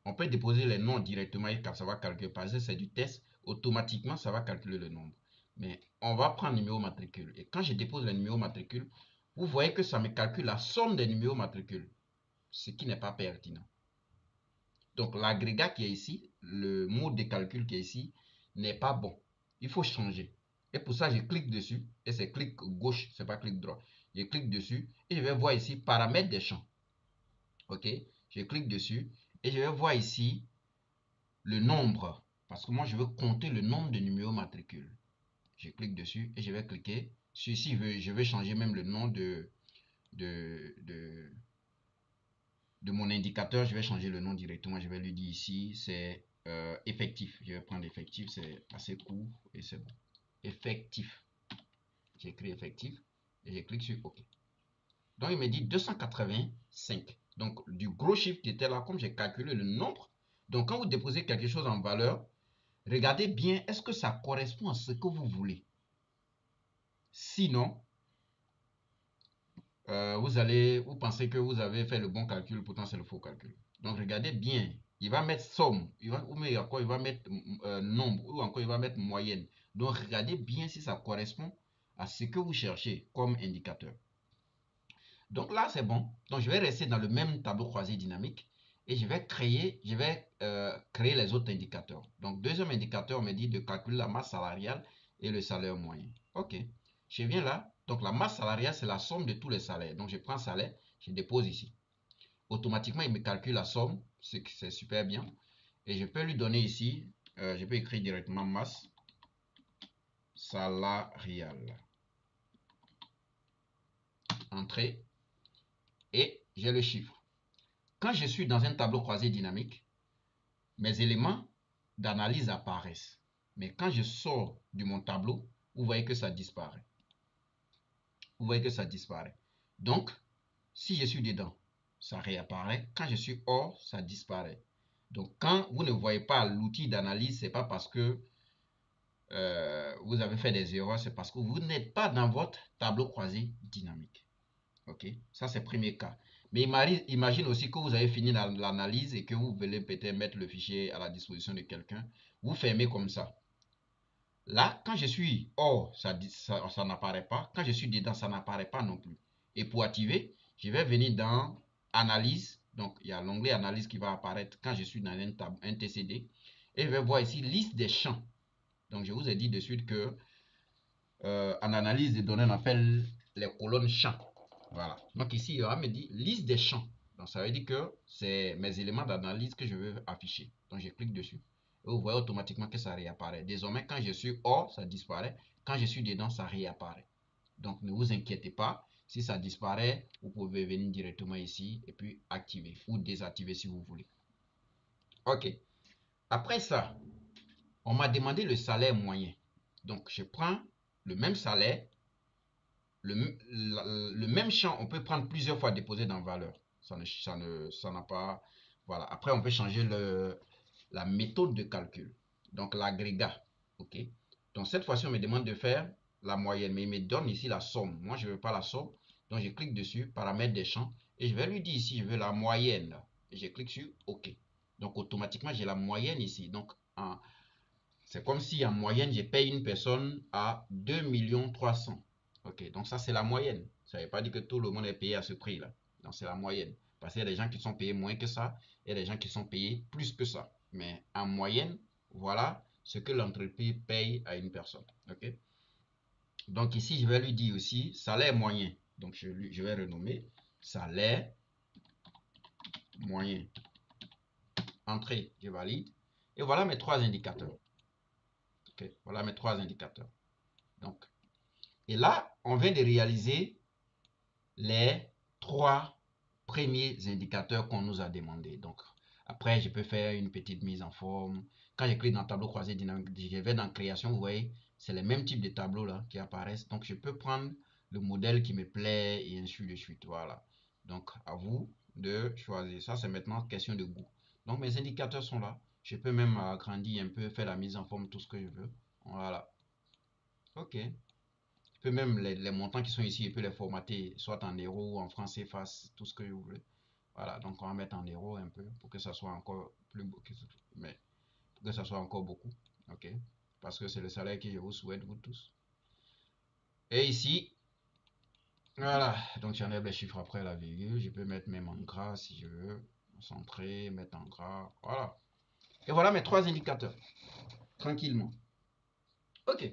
On peut déposer les noms directement et ça va calculer. Parce que c'est du test, automatiquement, ça va calculer le nombre. Mais on va prendre le numéro matricule. Et quand je dépose le numéro matricule, vous voyez que ça me calcule la somme des numéros matricules. Ce qui n'est pas pertinent. Donc l'agrégat qui est ici, le mode de calcul qui est ici, n'est pas bon. Il faut changer. Et pour ça, je clique dessus. Et c'est clic gauche, c'est pas clic droit. Je clique dessus et je vais voir ici paramètres des champs. Ok, je clique dessus et je vais voir ici le nombre, parce que moi je veux compter le nombre de numéros matricules. Je clique dessus et je vais cliquer sur ici, je veux changer même le nom de, de mon indicateur. Je vais changer le nom directement, je vais lui dire ici c'est effectif. Je vais prendre effectif, c'est assez court et c'est bon. Effectif, j'écris effectif et je clique sur OK. Donc il me dit 285. Donc, du gros chiffre qui était là, comme j'ai calculé le nombre. Donc, quand vous déposez quelque chose en valeur, regardez bien, est-ce que ça correspond à ce que vous voulez? Sinon, vous pensez que vous avez fait le bon calcul, pourtant c'est le faux calcul. Donc regardez bien, il va mettre somme, ou encore il va mettre nombre, ou encore il va mettre moyenne. Donc regardez bien si ça correspond à ce que vous cherchez comme indicateur. Donc là c'est bon. Donc je vais rester dans le même tableau croisé dynamique et je vais créer les autres indicateurs. Donc deuxième indicateur, on me dit de calculer la masse salariale et le salaire moyen. Ok. Je viens là. Donc la masse salariale, c'est la somme de tous les salaires. Donc je prends salaire, je dépose ici. Automatiquement, il me calcule la somme, c'est super bien. Et je peux lui donner ici, je peux écrire directement masse salariale. Entrée. Et j'ai le chiffre. Quand je suis dans un tableau croisé dynamique, mes éléments d'analyse apparaissent. Mais quand je sors de mon tableau, vous voyez que ça disparaît. Vous voyez que ça disparaît. Donc, si je suis dedans, ça réapparaît. Quand je suis hors, ça disparaît. Donc, quand vous ne voyez pas l'outil d'analyse, c'est pas parce que vous avez fait des erreurs, c'est parce que vous n'êtes pas dans votre tableau croisé dynamique. Ok, ça c'est le premier cas. Mais imagine aussi que vous avez fini l'analyse et que vous voulez peut-être mettre le fichier à la disposition de quelqu'un. Vous fermez comme ça. Là, quand je suis hors, ça n'apparaît pas. Quand je suis dedans, ça n'apparaît pas non plus. Et pour activer, je vais venir dans Analyse. Donc, il y a l'onglet Analyse qui va apparaître quand je suis dans un TCD. Et je vais voir ici Liste des champs. Donc, je vous ai dit de suite que en analyse des données, on appelle les colonnes champs. Voilà. Donc, ici, il va me dire Liste des champs. Donc, ça veut dire que c'est mes éléments d'analyse que je veux afficher. Donc, je clique dessus. Et vous voyez automatiquement que ça réapparaît. Désormais, quand je suis hors, ça disparaît. Quand je suis dedans, ça réapparaît. Donc, ne vous inquiétez pas. Si ça disparaît, vous pouvez venir directement ici et puis activer ou désactiver si vous voulez. OK. Après ça, on m'a demandé le salaire moyen. Donc, je prends le même salaire, le même champ, on peut prendre plusieurs fois déposé dans valeur. Ça n'a pas. Voilà. Après, on peut changer la méthode de calcul. Donc, l'agrégat. OK. Donc, cette fois-ci, on me demande de faire la moyenne, mais il me donne ici la somme. Moi, je ne veux pas la somme. Donc, je clique dessus, paramètres des champs, et je vais lui dire ici, je veux la moyenne. Et je clique sur OK. Donc, automatiquement, j'ai la moyenne ici. Donc, c'est comme si en moyenne, je paye une personne à 2 300 000. Ok, donc ça, c'est la moyenne. Ça ne veut pas dire que tout le monde est payé à ce prix-là. Donc, c'est la moyenne. Parce qu'il y a des gens qui sont payés moins que ça et des gens qui sont payés plus que ça. Mais en moyenne, voilà ce que l'entreprise paye à une personne. Ok. Donc, ici, je vais lui dire aussi salaire moyen. Donc, je vais renommer salaire moyen. Entrée, je valide. Et voilà mes trois indicateurs. Ok, voilà mes trois indicateurs. Donc, et là, on vient de réaliser les trois premiers indicateurs qu'on nous a demandé. Donc, après, je peux faire une petite mise en forme. Quand je clique dans le tableau croisé dynamique, je vais dans création, vous voyez, c'est les mêmes types de tableaux là qui apparaissent. Donc, je peux prendre le modèle qui me plaît et ainsi de suite. Voilà. Donc, à vous de choisir. Ça, c'est maintenant question de goût. Donc, mes indicateurs sont là. Je peux même agrandir un peu, faire la mise en forme, tout ce que je veux. Voilà. OK. Je peux même les montants qui sont ici, je peux les formater soit en euros ou en francs CFA, tout ce que vous voulez. Voilà, donc on va mettre en euros un peu pour que ça soit encore plus beau, mais pour que ça soit encore beaucoup. OK? Parce que c'est le salaire que je vous souhaite, vous tous. Et ici, voilà, donc j'enlève les chiffres après la virgule. Je peux mettre même en gras si je veux. Centrer, mettre en gras. Voilà. Et voilà mes trois indicateurs. Tranquillement. OK.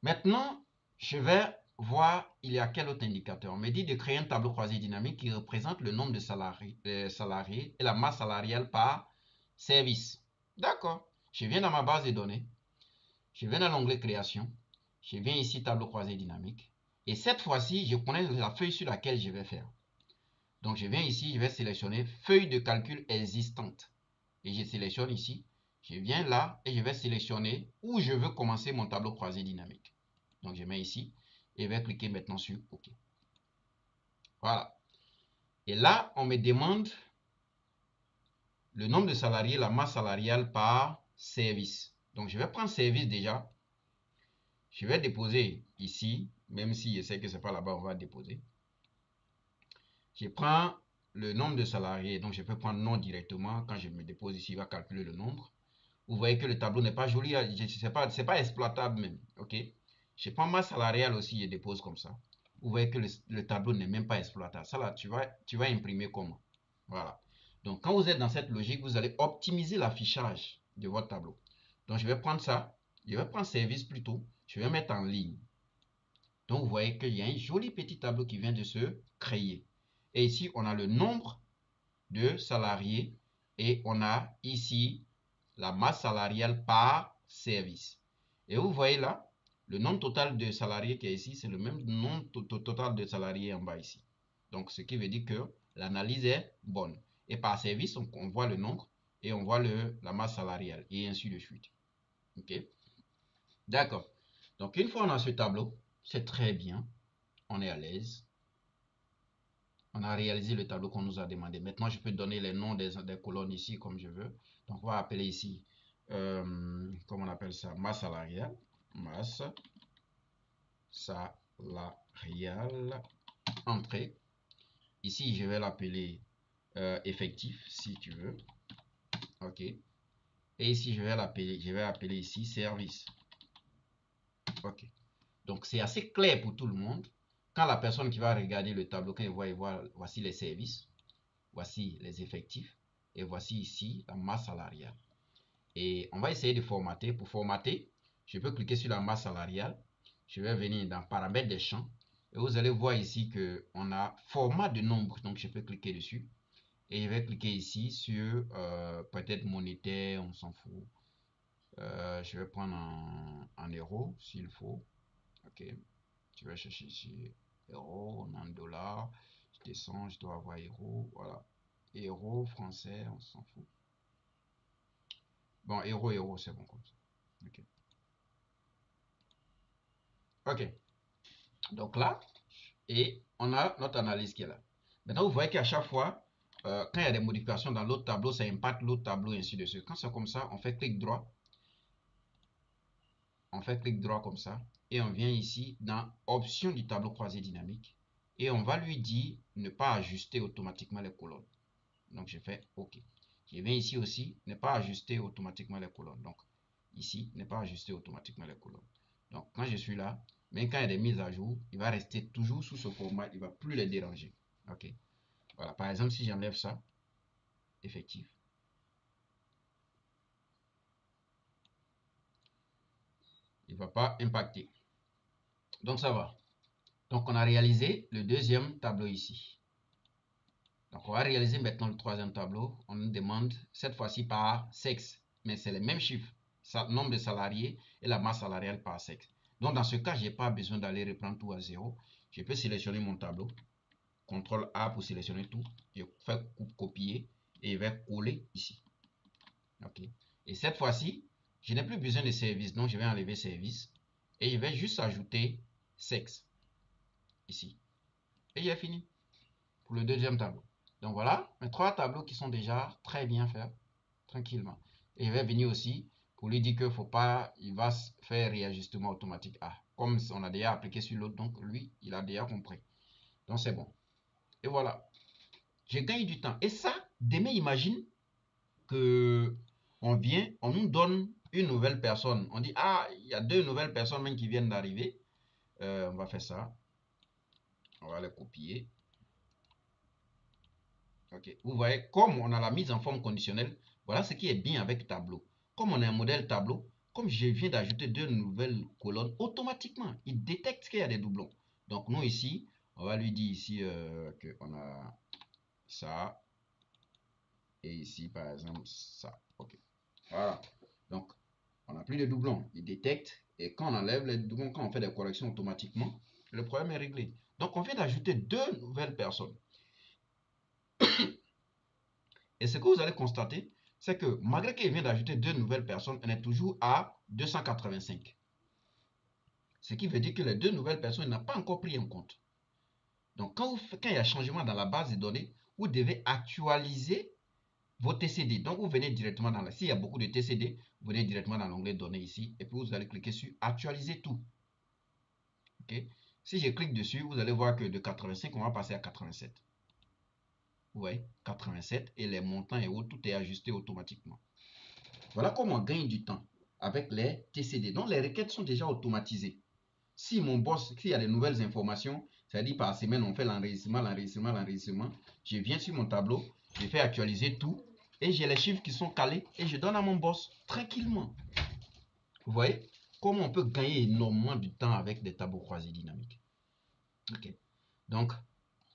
Maintenant, je vais voir il y a quel autre indicateur. On me dit de créer un tableau croisé dynamique qui représente le nombre de salariés et la masse salariale par service. D'accord. Je viens dans ma base de données. Je viens dans l'onglet création. Je viens ici tableau croisé dynamique. Et cette fois-ci, je connais la feuille sur laquelle je vais faire. Donc, je viens ici, je vais sélectionner feuille de calcul existante. Et je sélectionne ici. Je viens là et je vais sélectionner où je veux commencer mon tableau croisé dynamique. Donc, je mets ici et je vais cliquer maintenant sur OK. Voilà. Et là, on me demande le nombre de salariés, la masse salariale par service. Donc, je vais prendre service déjà. Je vais déposer ici, même si je sais que ce n'est pas là-bas, on va déposer. Je prends le nombre de salariés, donc je peux prendre nom directement. Quand je me dépose ici, il va calculer le nombre. Vous voyez que le tableau n'est pas joli, c'est pas exploitable même, ok. Je prends masse salariale aussi, je dépose comme ça. Vous voyez que le tableau n'est même pas exploitable. Ça là, tu vas imprimer comment? Voilà. Donc, quand vous êtes dans cette logique, vous allez optimiser l'affichage de votre tableau. Donc, je vais prendre ça. Je vais prendre service plutôt. Je vais mettre en ligne. Donc, vous voyez qu'il y a un joli petit tableau qui vient de se créer. Et ici, on a le nombre de salariés et on a ici la masse salariale par service. Et vous voyez là, le nombre total de salariés qui est ici, c'est le même nombre total de salariés en bas ici. Donc, ce qui veut dire que l'analyse est bonne. Et par service, on voit le nombre et on voit la masse salariale et ainsi de suite. OK? D'accord. Donc, une fois on a ce tableau, c'est très bien. On est à l'aise. On a réalisé le tableau qu'on nous a demandé. Maintenant, je peux donner les noms des colonnes ici comme je veux. Donc, on va appeler ici, comment on appelle ça, masse salariale. Masse salariale, entrée. Ici, je vais l'appeler effectif, si tu veux. OK. Et ici, je vais appeler ici service. OK. Donc, c'est assez clair pour tout le monde. Quand la personne qui va regarder le tableau, quand il voit voici les services, voici les effectifs, et voici ici la masse salariale. Et on va essayer de formater. Pour formater, je peux cliquer sur la masse salariale. Je vais venir dans paramètres des champs. Et vous allez voir ici qu'on a format de nombre. Donc, je peux cliquer dessus. Et je vais cliquer ici sur peut-être monétaire, on s'en fout. Je vais prendre en euros s'il faut. OK. Je vais chercher ici euros, en dollars. Je descends, je dois avoir euros. Voilà. Euros, français, on s'en fout. Bon, euro, c'est bon comme ça. OK. OK. Donc là, et on a notre analyse qui est là. Maintenant, vous voyez qu'à chaque fois, quand il y a des modifications dans l'autre tableau, ça impacte l'autre tableau et ainsi de suite. Quand c'est comme ça, on fait clic droit. On fait clic droit comme ça. Et on vient ici dans Options du tableau croisé dynamique. Et on va lui dire ne pas ajuster automatiquement les colonnes. Donc, je fais OK. Je viens ici aussi, ne pas ajuster automatiquement les colonnes. Donc, ici, ne pas ajuster automatiquement les colonnes. Donc, quand je suis là, même quand il y a des mises à jour, il va rester toujours sous ce format. Il ne va plus les déranger. OK. Voilà. Par exemple, si j'enlève ça, effectif. Il ne va pas impacter. Donc, ça va. Donc, on a réalisé le deuxième tableau ici. Donc, on va réaliser maintenant le troisième tableau. On nous demande cette fois-ci par sexe. Mais c'est les mêmes chiffres. Nombre de salariés et la masse salariale par sexe. Donc, dans ce cas, je n'ai pas besoin d'aller reprendre tout à zéro. Je peux sélectionner mon tableau. CTRL A pour sélectionner tout. Je fais copier et je vais coller ici. OK. Et cette fois-ci, je n'ai plus besoin de service. Donc, je vais enlever service. Et je vais juste ajouter sexe. Ici. Et j'ai fini pour le deuxième tableau. Donc voilà, mes trois tableaux qui sont déjà très bien faits, tranquillement. Et je vais venir aussi pour lui dire qu'il ne faut pas, il va faire réajustement automatique. Ah, comme on a déjà appliqué sur l'autre, donc lui, il a déjà compris. Donc c'est bon. Et voilà, j'ai gagné du temps. Et ça, demain, imagine que on vient, on nous donne une nouvelle personne. On dit, ah, il y a deux nouvelles personnes même qui viennent d'arriver. On va faire ça. On va les copier. Ok, vous voyez, comme on a la mise en forme conditionnelle, voilà ce qui est bien avec Tableau. Comme on a un modèle Tableau, comme je viens d'ajouter deux nouvelles colonnes, automatiquement, il détecte qu'il y a des doublons. Donc nous ici, on va lui dire ici qu'on a ça, et ici par exemple ça. Ok, voilà. Donc on n'a plus de doublons, il détecte, et quand on enlève les doublons, quand on fait des corrections automatiquement, le problème est réglé. Donc on vient d'ajouter deux nouvelles personnes. Et ce que vous allez constater, c'est que malgré qu'il vient d'ajouter deux nouvelles personnes, on est toujours à 285. Ce qui veut dire que les deux nouvelles personnes n'ont pas encore pris en compte. Donc, quand il y a changement dans la base de données, vous devez actualiser vos TCD. Donc, vous venez directement dans s'il y a beaucoup de TCD, vous venez directement dans l'onglet données ici, et puis vous allez cliquer sur actualiser tout. Ok. Si je clique dessus, vous allez voir que de 85, on va passer à 87. Vous voyez, 87, et les montants et autres, tout est ajusté automatiquement. Voilà comment on gagne du temps avec les TCD. Donc, les requêtes sont déjà automatisées. Si mon boss, s'il y a des nouvelles informations, c'est-à-dire par semaine, on fait l'enregistrement, je viens sur mon tableau, je fais actualiser tout, et j'ai les chiffres qui sont calés, et je donne à mon boss tranquillement. Vous voyez comment on peut gagner énormément du temps avec des tableaux croisés dynamiques. Ok. Donc,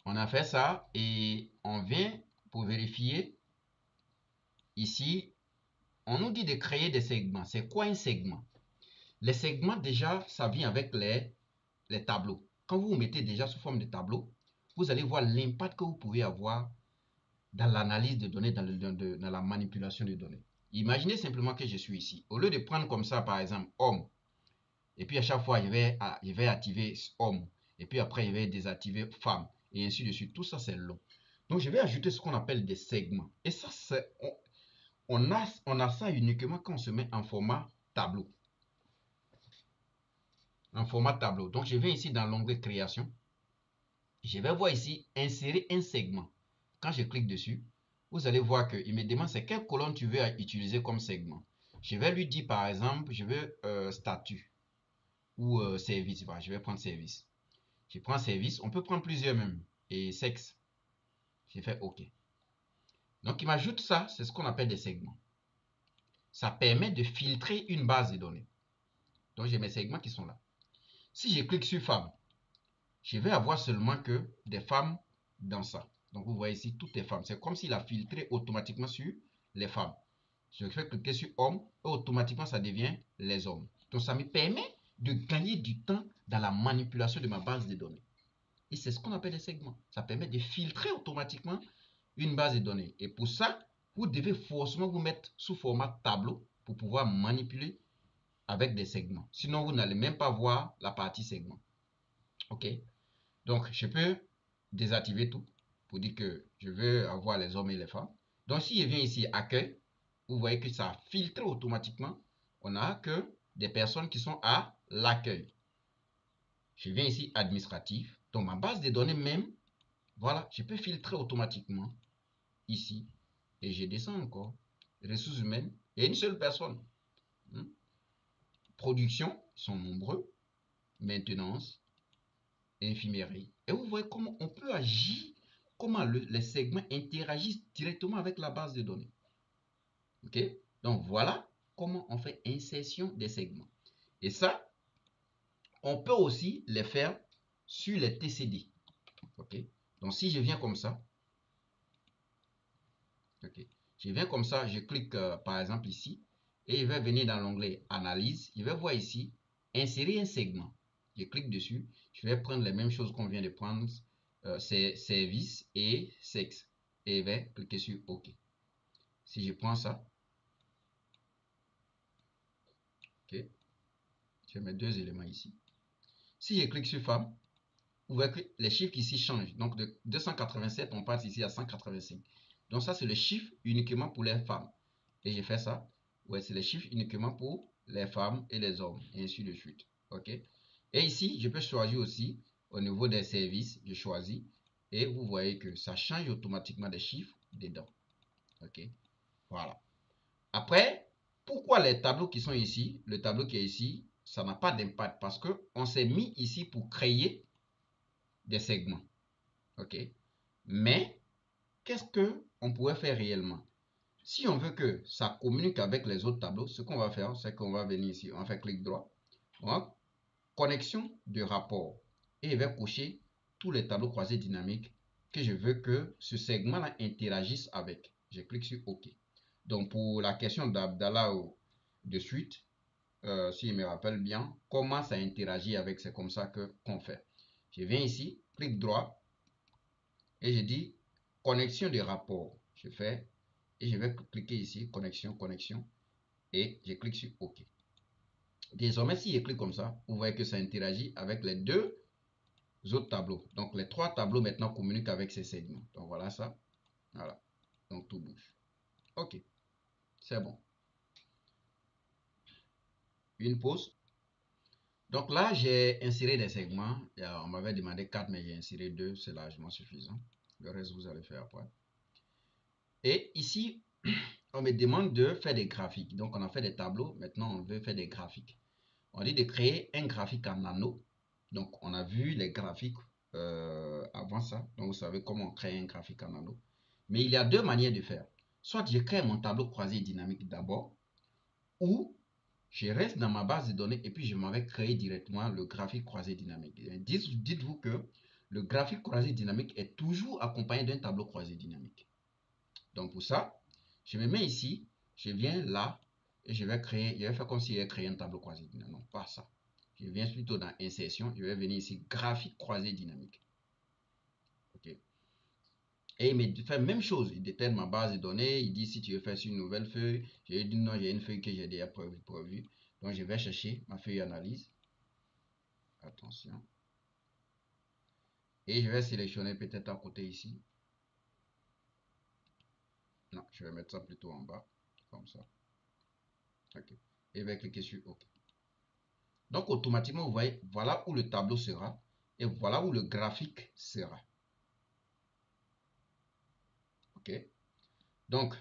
on a fait ça, et on vient pour vérifier. Ici, on nous dit de créer des segments. C'est quoi un segment? Les segments, déjà, ça vient avec les tableaux. Quand vous vous mettez déjà sous forme de tableau, vous allez voir l'impact que vous pouvez avoir dans l'analyse de données, dans la manipulation de données. Imaginez simplement que je suis ici. Au lieu de prendre comme ça, par exemple, homme, et puis à chaque fois, je vais activer homme, et puis après, je vais désactiver femme, et ainsi de suite. Tout ça, c'est long. Donc, je vais ajouter ce qu'on appelle des segments. Et ça, on a ça uniquement quand on se met en format tableau. En format tableau. Donc, je viens ici dans l'onglet création. Je vais voir ici insérer un segment. Quand je clique dessus, vous allez voir qu'il me demande c'est quelle colonne tu veux utiliser comme segment. Je vais lui dire par exemple, je veux statut ou service. Voilà, je vais prendre service. Je prends service, on peut prendre plusieurs même. Et sexe. J'ai fait OK. Donc il m'ajoute ça, c'est ce qu'on appelle des segments. Ça permet de filtrer une base de données. Donc j'ai mes segments qui sont là. Si je clique sur femme, je vais avoir seulement que des femmes dans ça. Donc vous voyez ici toutes les femmes. C'est comme s'il a filtré automatiquement sur les femmes. Je vais cliquer sur homme et automatiquement ça devient les hommes. Donc ça me permet de gagner du temps dans la manipulation de ma base de données. Et c'est ce qu'on appelle des segments. Ça permet de filtrer automatiquement une base de données. Et pour ça, vous devez forcément vous mettre sous format tableau pour pouvoir manipuler avec des segments. Sinon, vous n'allez même pas voir la partie segment. OK? Donc, je peux désactiver tout pour dire que je veux avoir les hommes et les femmes. Donc, si je viens ici, accueil, vous voyez que ça filtre automatiquement. On n'a que des personnes qui sont à l'accueil. Je viens ici, administratif. Donc, ma base de données même, voilà, je peux filtrer automatiquement ici. Et je descends encore. Ressources humaines, il y a une seule personne. Production, ils sont nombreux. Maintenance, infirmerie. Et vous voyez comment on peut agir, comment les segments interagissent directement avec la base de données. OK? Donc voilà comment on fait insertion des segments. Et ça, on peut aussi les faire sur les TCD. OK? Donc si je viens comme ça, OK, je viens comme ça, je clique par exemple ici, et je vais venir dans l'onglet analyse, je vais voir ici, insérer un segment. Je clique dessus, je vais prendre les mêmes choses qu'on vient de prendre, c'est service et sexe, et je vais cliquer sur OK. Si je prends ça, OK, je mets deux éléments ici. Si je clique sur femme, vous voyez que les chiffres ici changent. Donc de 287, on passe ici à 185. Donc ça, c'est le chiffre uniquement pour les femmes. Et j'ai fait ça. Ouais, c'est les chiffres uniquement pour les femmes et les hommes, et ainsi de suite. OK? Et ici, je peux choisir aussi, au niveau des services, je choisis. Et vous voyez que ça change automatiquement des chiffres dedans. OK? Voilà. Après, pourquoi les tableaux qui sont ici, le tableau qui est ici, ça n'a pas d'impact parce qu'on s'est mis ici pour créer des segments. OK? Mais, qu'est-ce qu'on pourrait faire réellement? Si on veut que ça communique avec les autres tableaux, ce qu'on va faire, c'est qu'on va venir ici, on va faire clic droit, on va connexion de rapport. Et je vais cocher tous les tableaux croisés dynamiques que je veux que ce segment-là interagisse avec. Je clique sur OK. Donc, pour la question d'Abdallah de suite, si je me rappelle bien, comment ça interagit avec, c'est comme ça qu'on fait. Je viens ici, clic droit, et je dis connexion de rapport. Je fais et je vais cliquer ici, connexion, connexion, et je clique sur OK. Désormais, si je clique comme ça, vous voyez que ça interagit avec les deux autres tableaux. Donc, les trois tableaux maintenant communiquent avec ces segments. Donc, voilà ça. Voilà. Donc tout bouge. Ok. C'est bon. Une pause. Donc là, j'ai inséré des segments. On m'avait demandé 4, mais j'ai inséré 2. C'est largement suffisant. Le reste, vous allez faire après. Et ici, on me demande de faire des graphiques. Donc, on a fait des tableaux. Maintenant, on veut faire des graphiques. On dit de créer un graphique en nano. Donc, on a vu les graphiques avant ça. Donc, vous savez comment on crée un graphique en nano. Mais il y a deux manières de faire. Soit je crée mon tableau croisé dynamique d'abord, ou je reste dans ma base de données et puis je m'en vais créer directement le graphique croisé dynamique. Dites-vous que le graphique croisé dynamique est toujours accompagné d'un tableau croisé dynamique. Donc pour ça, je me mets ici, je viens là et je vais faire comme si j'avais créé un tableau croisé dynamique. Non, pas ça. Je viens plutôt dans insertion, je vais venir ici graphique croisé dynamique. Ok. Et il me fait la même chose, il détermine ma base de données, il dit si tu veux faire sur une nouvelle feuille, j'ai dit non, j'ai une feuille que j'ai déjà prévue. Donc je vais chercher ma feuille analyse. Attention. Et je vais sélectionner peut-être à côté ici. Non, je vais mettre ça plutôt en bas, comme ça. Ok. Et je vais cliquer sur OK. Donc automatiquement, vous voyez, voilà où le tableau sera et voilà où le graphique sera. Ok. Donc,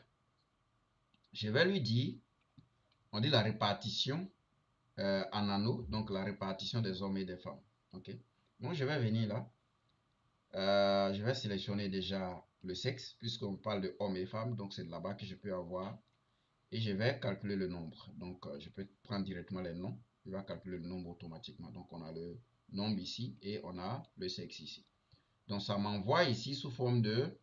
je vais lui dire, on dit la répartition en anneaux, donc la répartition des hommes et des femmes. Ok. Donc, je vais venir là. Je vais sélectionner déjà le sexe, puisqu'on parle de hommes et femmes, donc c'est là-bas que je peux avoir. Et je vais calculer le nombre. Donc, je peux prendre directement les noms. Je vais calculer le nombre automatiquement. Donc, on a le nombre ici et on a le sexe ici. Donc, ça m'envoie ici sous forme de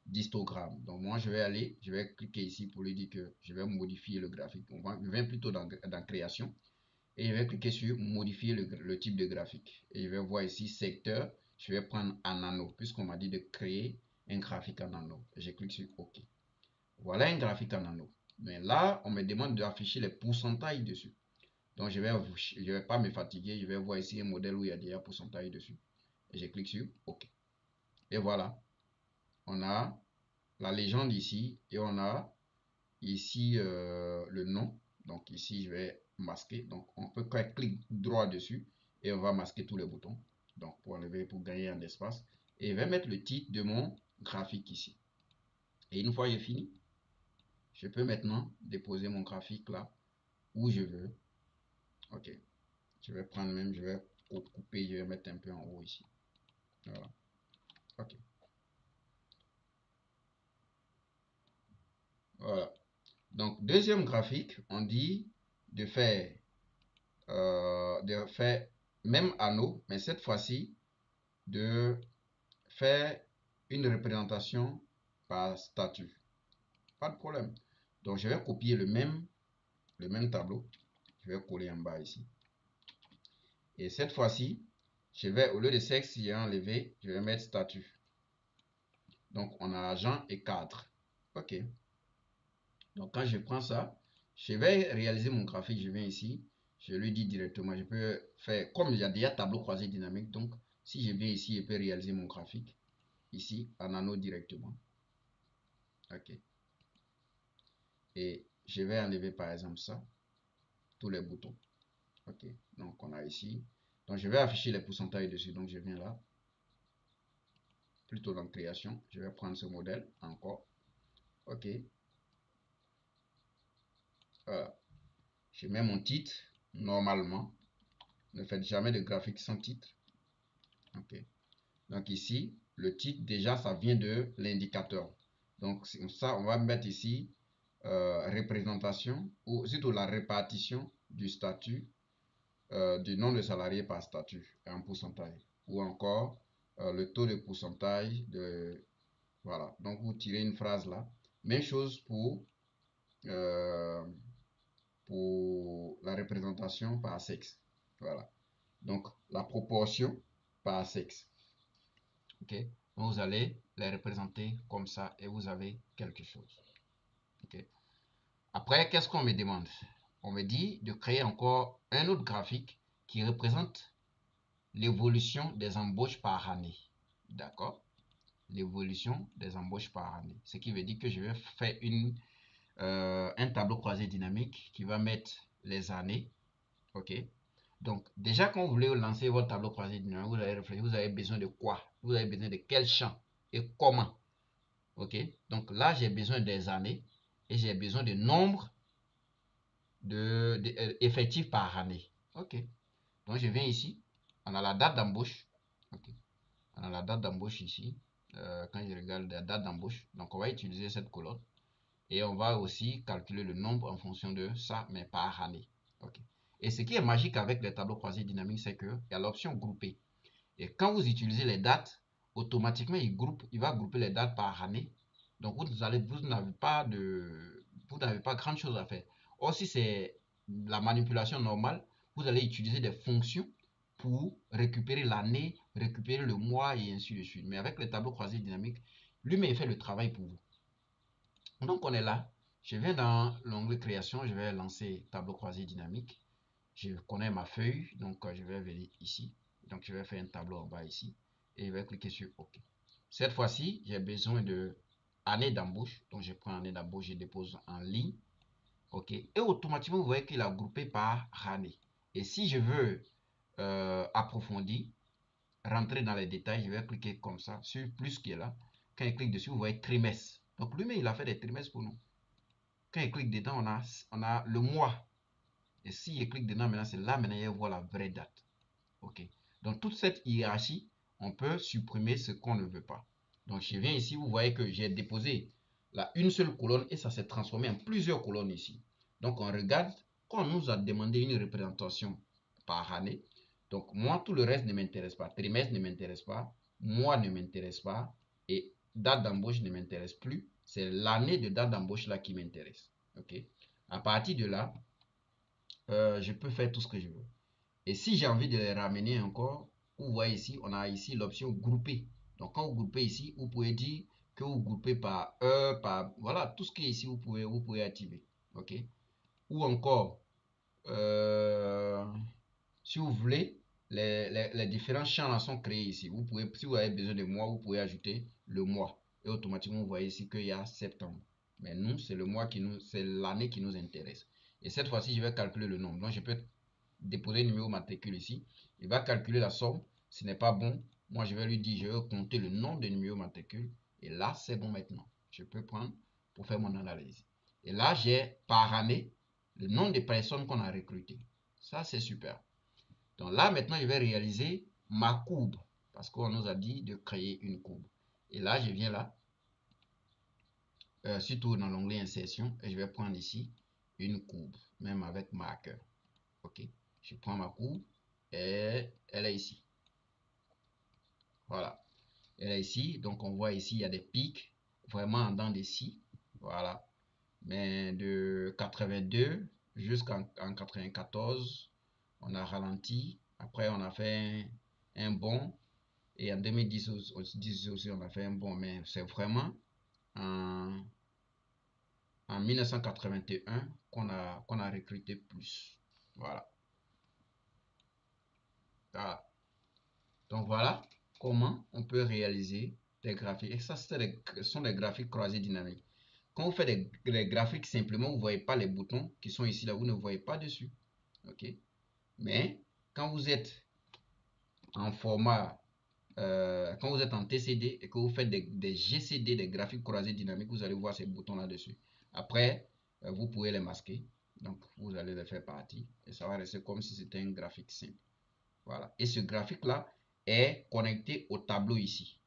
d'histogramme. Donc, moi, je vais cliquer ici pour lui dire que je vais modifier le graphique. Je vais plutôt dans création et je vais cliquer sur modifier le type de graphique. Et je vais voir ici secteur. Je vais prendre en anneau puisqu'on m'a dit de créer un graphique en anneau. Je clique sur OK. Voilà un graphique en anneau. Mais là, on me demande d'afficher les pourcentages dessus. Donc, je vais pas me fatiguer. Je vais voir ici un modèle où il y a déjà pourcentage dessus. Et je clique sur OK. Et voilà. On a la légende ici. Et on a ici le nom. Donc, ici, je vais masquer. Donc, on peut cliquer droit dessus. Et on va masquer tous les boutons. Donc, pour enlever, pour gagner en espace. Et je vais mettre le titre de mon graphique ici. Et une fois j'ai fini, je peux maintenant déposer mon graphique là où je veux. Ok. Je vais prendre même, je vais couper, je vais mettre un peu en haut ici. Voilà. Ok. Voilà. Donc, deuxième graphique, on dit de faire même anneau, mais cette fois-ci, de faire une représentation par statut. Pas de problème. Donc, je vais copier le même tableau. Je vais coller en bas ici. Et cette fois-ci, je vais, au lieu de sexe, j'ai enlevé, je vais mettre statut. Donc, on a agent et cadre. OK. Donc, quand je prends ça, je vais réaliser mon graphique. Je viens ici. Je lui dis directement, je peux faire, comme il y a déjà tableau croisé dynamique. Donc, si je viens ici, je peux réaliser mon graphique. Ici, en anneau directement. OK. Et je vais enlever, par exemple, ça. Tous les boutons. OK. Donc, on a ici. Donc, je vais afficher les pourcentages dessus. Donc, je viens là. Plutôt dans création. Je vais prendre ce modèle encore. OK. Voilà. Je mets mon titre normalement. Ne faites jamais de graphique sans titre. OK. Donc ici, le titre, déjà, ça vient de l'indicateur. Donc ça, on va mettre ici représentation ou surtout la répartition du statut du nombre de salariés par statut en pourcentage. Ou encore le taux de pourcentage de... Voilà. Donc vous tirez une phrase là. Même chose euh, pour la représentation par sexe. Voilà. Donc, la proportion par sexe. Ok. Donc, vous allez les représenter comme ça et vous avez quelque chose. Ok. Après, qu'est-ce qu'on me demande? On me dit de créer encore un autre graphique qui représente l'évolution des embauches par année. D'accord. l'évolution des embauches par année. Ce qui veut dire que je vais faire un tableau croisé dynamique qui va mettre les années. OK? Donc, déjà, quand vous voulez lancer votre tableau croisé dynamique, vous allez réfléchir, vous avez besoin de quoi? Vous avez besoin de quel champ et comment? OK? Donc là, j'ai besoin des années et j'ai besoin de nombre effectifs par année. OK? Donc, je viens ici. On a la date d'embauche. OK? On a la date d'embauche ici. Quand je regarde la date d'embauche, donc on va utiliser cette colonne. Et on va aussi calculer le nombre en fonction de ça, mais par année. OK. Et ce qui est magique avec les tableaux croisés dynamiques, c'est qu'il y a l'option grouper. Et quand vous utilisez les dates, automatiquement, il va grouper les dates par année. Donc, vous n'avez pas grand chose à faire. Or, si c'est la manipulation normale, vous allez utiliser des fonctions pour récupérer l'année, récupérer le mois et ainsi de suite. Mais avec les tableaux croisés dynamiques, lui-même fait le travail pour vous. Donc, on est là. Je vais dans l'onglet création, je vais lancer tableau croisé dynamique. Je connais ma feuille, donc je vais venir ici. Donc, je vais faire un tableau en bas ici et je vais cliquer sur OK. Cette fois-ci, j'ai besoin de année d'embauche. Donc, je prends année d'embauche, je dépose en ligne. OK. Et automatiquement, vous voyez qu'il a groupé par année. Et si je veux approfondir, rentrer dans les détails, je vais cliquer comme ça sur plus qui est là. Quand je clique dessus, vous voyez trimestre. Donc, lui-même, il a fait des trimestres pour nous. Quand je clique dedans, on a le mois. Et si je clique dedans, maintenant, c'est là, maintenant, je vois la vraie date. OK. Donc, toute cette hiérarchie, on peut supprimer ce qu'on ne veut pas. Donc, je viens ici, vous voyez que j'ai déposé là une seule colonne et ça s'est transformé en plusieurs colonnes ici. Donc, on regarde, quand on nous a demandé une représentation par année, donc moi, tout le reste ne m'intéresse pas. Trimestre ne m'intéresse pas, mois ne m'intéresse pas et date d'embauche ne m'intéresse plus. C'est l'année de date d'embauche là qui m'intéresse. OK. À partir de là, je peux faire tout ce que je veux. Et si j'ai envie de les ramener encore, vous voyez ici, on a ici l'option grouper. Donc quand vous groupez ici, vous pouvez dire que vous groupez par heure, par... Voilà, tout ce qui est ici, vous pouvez activer. OK? Ou encore, euh, si vous voulez, les différents champs là sont créés ici. Vous pouvez, si vous avez besoin de mois, vous pouvez ajouter le mois. Et automatiquement, vous voyez ici qu'il y a septembre. Mais nous, c'est le mois c'est l'année qui nous intéresse. Et cette fois-ci, je vais calculer le nombre. Donc, je peux déposer le numéro matricule ici. Il va calculer la somme. Ce n'est pas bon. Moi, je vais lui dire, je vais compter le nombre de numéros matricules. Et là, c'est bon maintenant. Je peux prendre pour faire mon analyse. Et là, j'ai par année le nombre de personnes qu'on a recrutées. Ça, c'est super. Donc là, maintenant, je vais réaliser ma courbe. Parce qu'on nous a dit de créer une courbe. Et là, je viens là. Surtout dans l'onglet insertion. Et je vais prendre ici une courbe. Même avec marqueur. OK. Je prends ma courbe. Et elle est ici. Voilà. Elle est ici. Donc, on voit ici, il y a des pics. Vraiment en dents des scies. Voilà. Mais de 82 jusqu'en 94, on a ralenti. Après, on a fait un bond. Et en 2010 aussi, on a fait un bond. Mais c'est vraiment en, en 1981 qu'on a recruté plus. Voilà. Voilà. Donc voilà comment on peut réaliser des graphiques. Et ça, ce sont des graphiques croisés dynamiques. Quand vous faites des graphiques simplement, vous ne voyez pas les boutons qui sont ici, là, vous ne voyez pas dessus. OK? Mais quand vous êtes en format, quand vous êtes en TCD et que vous faites des GCD, des graphiques croisés dynamiques, vous allez voir ces boutons là-dessus. Après, vous pouvez les masquer. Donc, vous allez les faire partie. Et ça va rester comme si c'était un graphique simple. Voilà. Et ce graphique-là est connecté au tableau ici.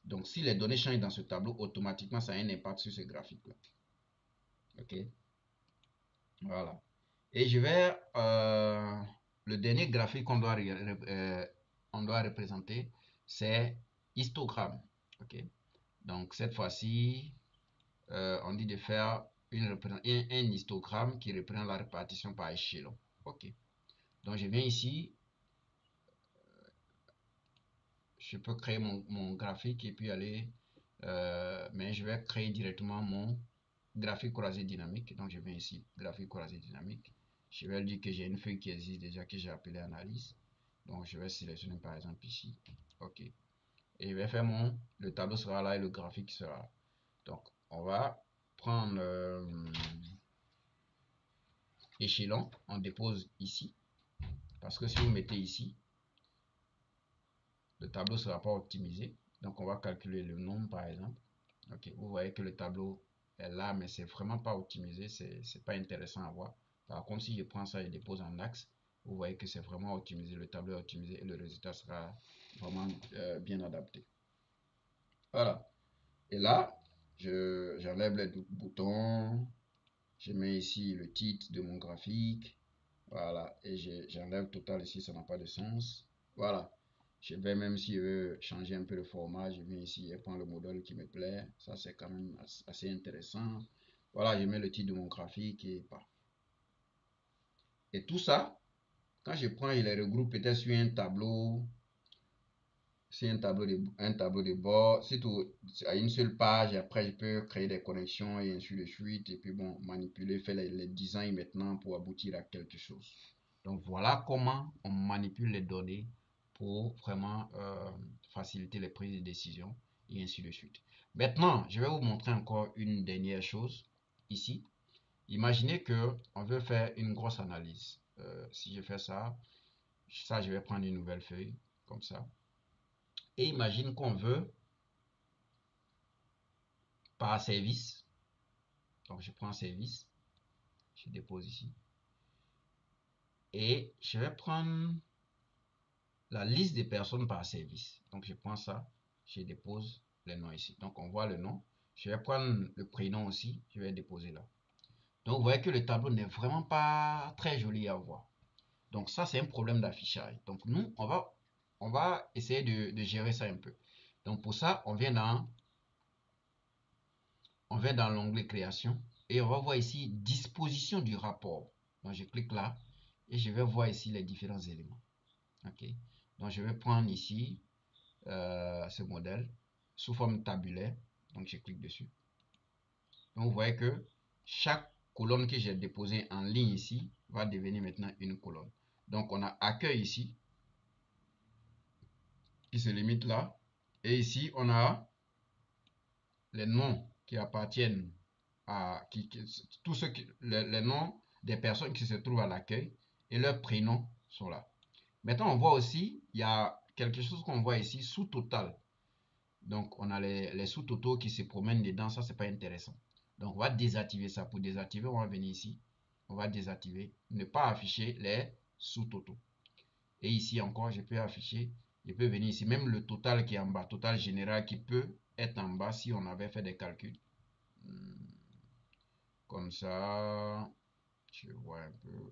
Donc, si les données changent dans ce tableau, automatiquement, ça a un impact sur ce graphique-là. OK? Voilà. Et je vais... le dernier graphique on doit représenter, c'est histogramme. OK? Donc, cette fois-ci, on dit de faire un histogramme qui reprend la répartition par échelon. OK? Donc, je viens ici, je peux créer mon graphique et puis aller, mais je vais créer directement mon graphique croisé dynamique. Donc je viens ici, graphique croisé dynamique. Je vais dire que j'ai une feuille qui existe déjà que j'ai appelée analyse. Donc je vais sélectionner par exemple ici. OK. Et je vais faire le tableau sera là et le graphique sera là. Donc, on va prendre échelon, on dépose ici. Parce que si vous mettez ici, le tableau ne sera pas optimisé. Donc, on va calculer le nombre, par exemple. Ok, vous voyez que le tableau est là, mais c'est vraiment pas optimisé. C'est pas intéressant à voir. Par contre, si je prends ça et dépose en axe, vous voyez que c'est vraiment optimisé. Le tableau est optimisé et le résultat sera vraiment bien adapté. Voilà. Et là, j'enlève les boutons. Je mets ici le titre de mon graphique. Voilà. Et j'enlève total ici, ça n'a pas de sens. Voilà. Je vais même si je veux changer un peu le format, je viens ici et prends le modèle qui me plaît. Ça, c'est quand même assez intéressant. Voilà, je mets le titre de mon graphique et pas. Et tout ça, quand je prends, je les regroupe peut-être sur un tableau. C'est un tableau de bord. C'est tout à une seule page. Et après, je peux créer des connexions et ainsi de suite. Et puis, bon, manipuler, faire les designs maintenant pour aboutir à quelque chose. Donc, voilà comment on manipule les données pour vraiment faciliter les prises de décision et ainsi de suite. Maintenant, je vais vous montrer encore une dernière chose ici. Imaginez que on veut faire une grosse analyse. Si je fais ça, je vais prendre une nouvelle feuille comme ça. Et imagine qu'on veut par service. Donc je prends service, je dépose ici. Et je vais prendre la liste des personnes par service. Donc je prends ça, je dépose les noms ici. Donc on voit le nom. Je vais prendre le prénom aussi, je vais déposer là. Donc vous voyez que le tableau n'est vraiment pas très joli à voir. Donc ça c'est un problème d'affichage. Donc nous on va essayer de gérer ça un peu. Donc pour ça on vient dans l'onglet création et on va voir ici disposition du rapport. Donc je clique là et je vais voir ici les différents éléments. Ok. Donc je vais prendre ici ce modèle sous forme tabulaire. Donc je clique dessus. Donc vous voyez que chaque colonne que j'ai déposée en ligne ici va devenir maintenant une colonne. Donc on a accueil ici qui se limite là. Et ici on a les noms qui appartiennent à tous les noms des personnes qui se trouvent à l'accueil et leurs prénoms sont là. Maintenant, on voit aussi, il y a quelque chose qu'on voit ici, sous-total. Donc, on a les sous-totaux qui se promènent dedans, ça, c'est pas intéressant. Donc, on va désactiver ça. Pour désactiver, on va venir ici, on va désactiver, ne pas afficher les sous-totaux. Et ici encore, je peux venir ici, même le total qui est en bas, total général qui peut être en bas si on avait fait des calculs. Comme ça, je vois un peu.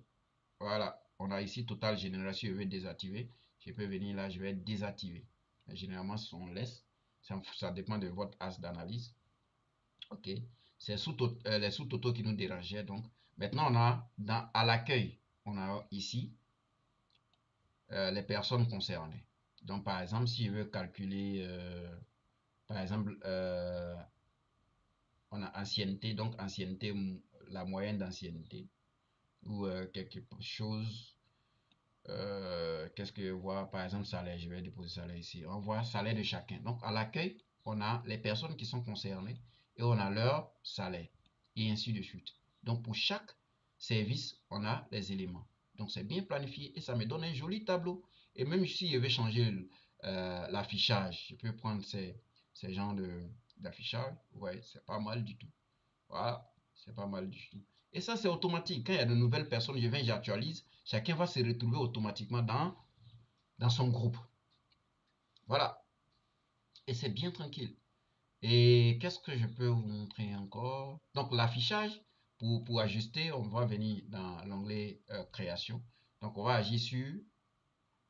Voilà, on a ici total général. Si je veux désactiver, je peux venir là, je vais désactiver. Mais généralement, on laisse. Ça dépend de votre as d'analyse. Ok, c'est les sous-totaux qui nous dérangeaient. Donc, maintenant, on a à l'accueil, on a ici les personnes concernées. Donc, par exemple, si je veux calculer, par exemple, on a ancienneté, donc ancienneté, la moyenne d'ancienneté, ou quelque chose. Qu'est-ce que je vois? Par exemple, salaire, je vais déposer salaire ici. On voit salaire de chacun. Donc, à l'accueil, on a les personnes qui sont concernées et on a leur salaire, et ainsi de suite. Donc, pour chaque service, on a les éléments. Donc, c'est bien planifié et ça me donne un joli tableau. Et même si je veux changer l'affichage, je peux prendre ces genres d'affichage. Ouais, c'est pas mal du tout. Voilà, c'est pas mal du tout. Et ça, c'est automatique. Quand il y a de nouvelles personnes, je viens, j'actualise. Chacun va se retrouver automatiquement dans son groupe. Voilà. Et c'est bien tranquille. Et qu'est-ce que je peux vous montrer encore? Donc, l'affichage, pour ajuster, on va venir dans l'onglet création. Donc, on va agir sur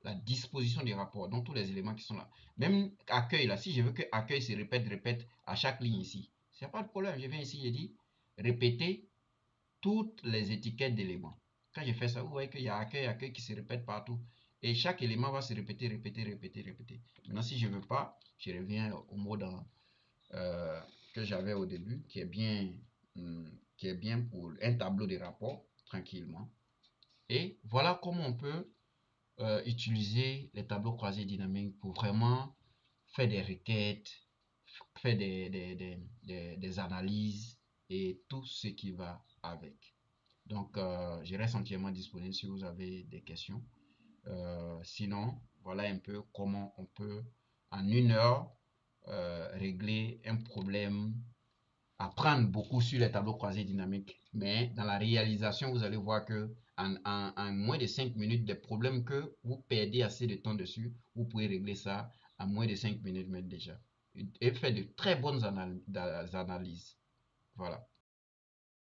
la disposition des rapports, donc tous les éléments qui sont là. Même accueil, là, si je veux que accueil se répète à chaque ligne ici, c'est pas de problème. Je viens ici, je dis répéter toutes les étiquettes d'éléments. Quand je fais ça, vous voyez qu'il y a accueil, accueil qui se répète partout. Et chaque élément va se répéter, répéter, répéter, répéter. Maintenant, si je ne veux pas, je reviens au mode que j'avais au début, qui est bien pour un tableau de rapport, tranquillement. Et voilà comment on peut utiliser les tableaux croisés dynamiques pour vraiment faire des requêtes, faire des analyses et tout ce qui va avec. Donc, je reste entièrement disponible si vous avez des questions. Sinon, voilà un peu comment on peut, en 1 heure, régler un problème, apprendre beaucoup sur les tableaux croisés dynamiques. Mais dans la réalisation, vous allez voir que en moins de 5 minutes, des problèmes que vous perdez assez de temps dessus, vous pouvez régler ça en moins de 5 minutes même déjà. Et faire de très bonnes analyses. Voilà.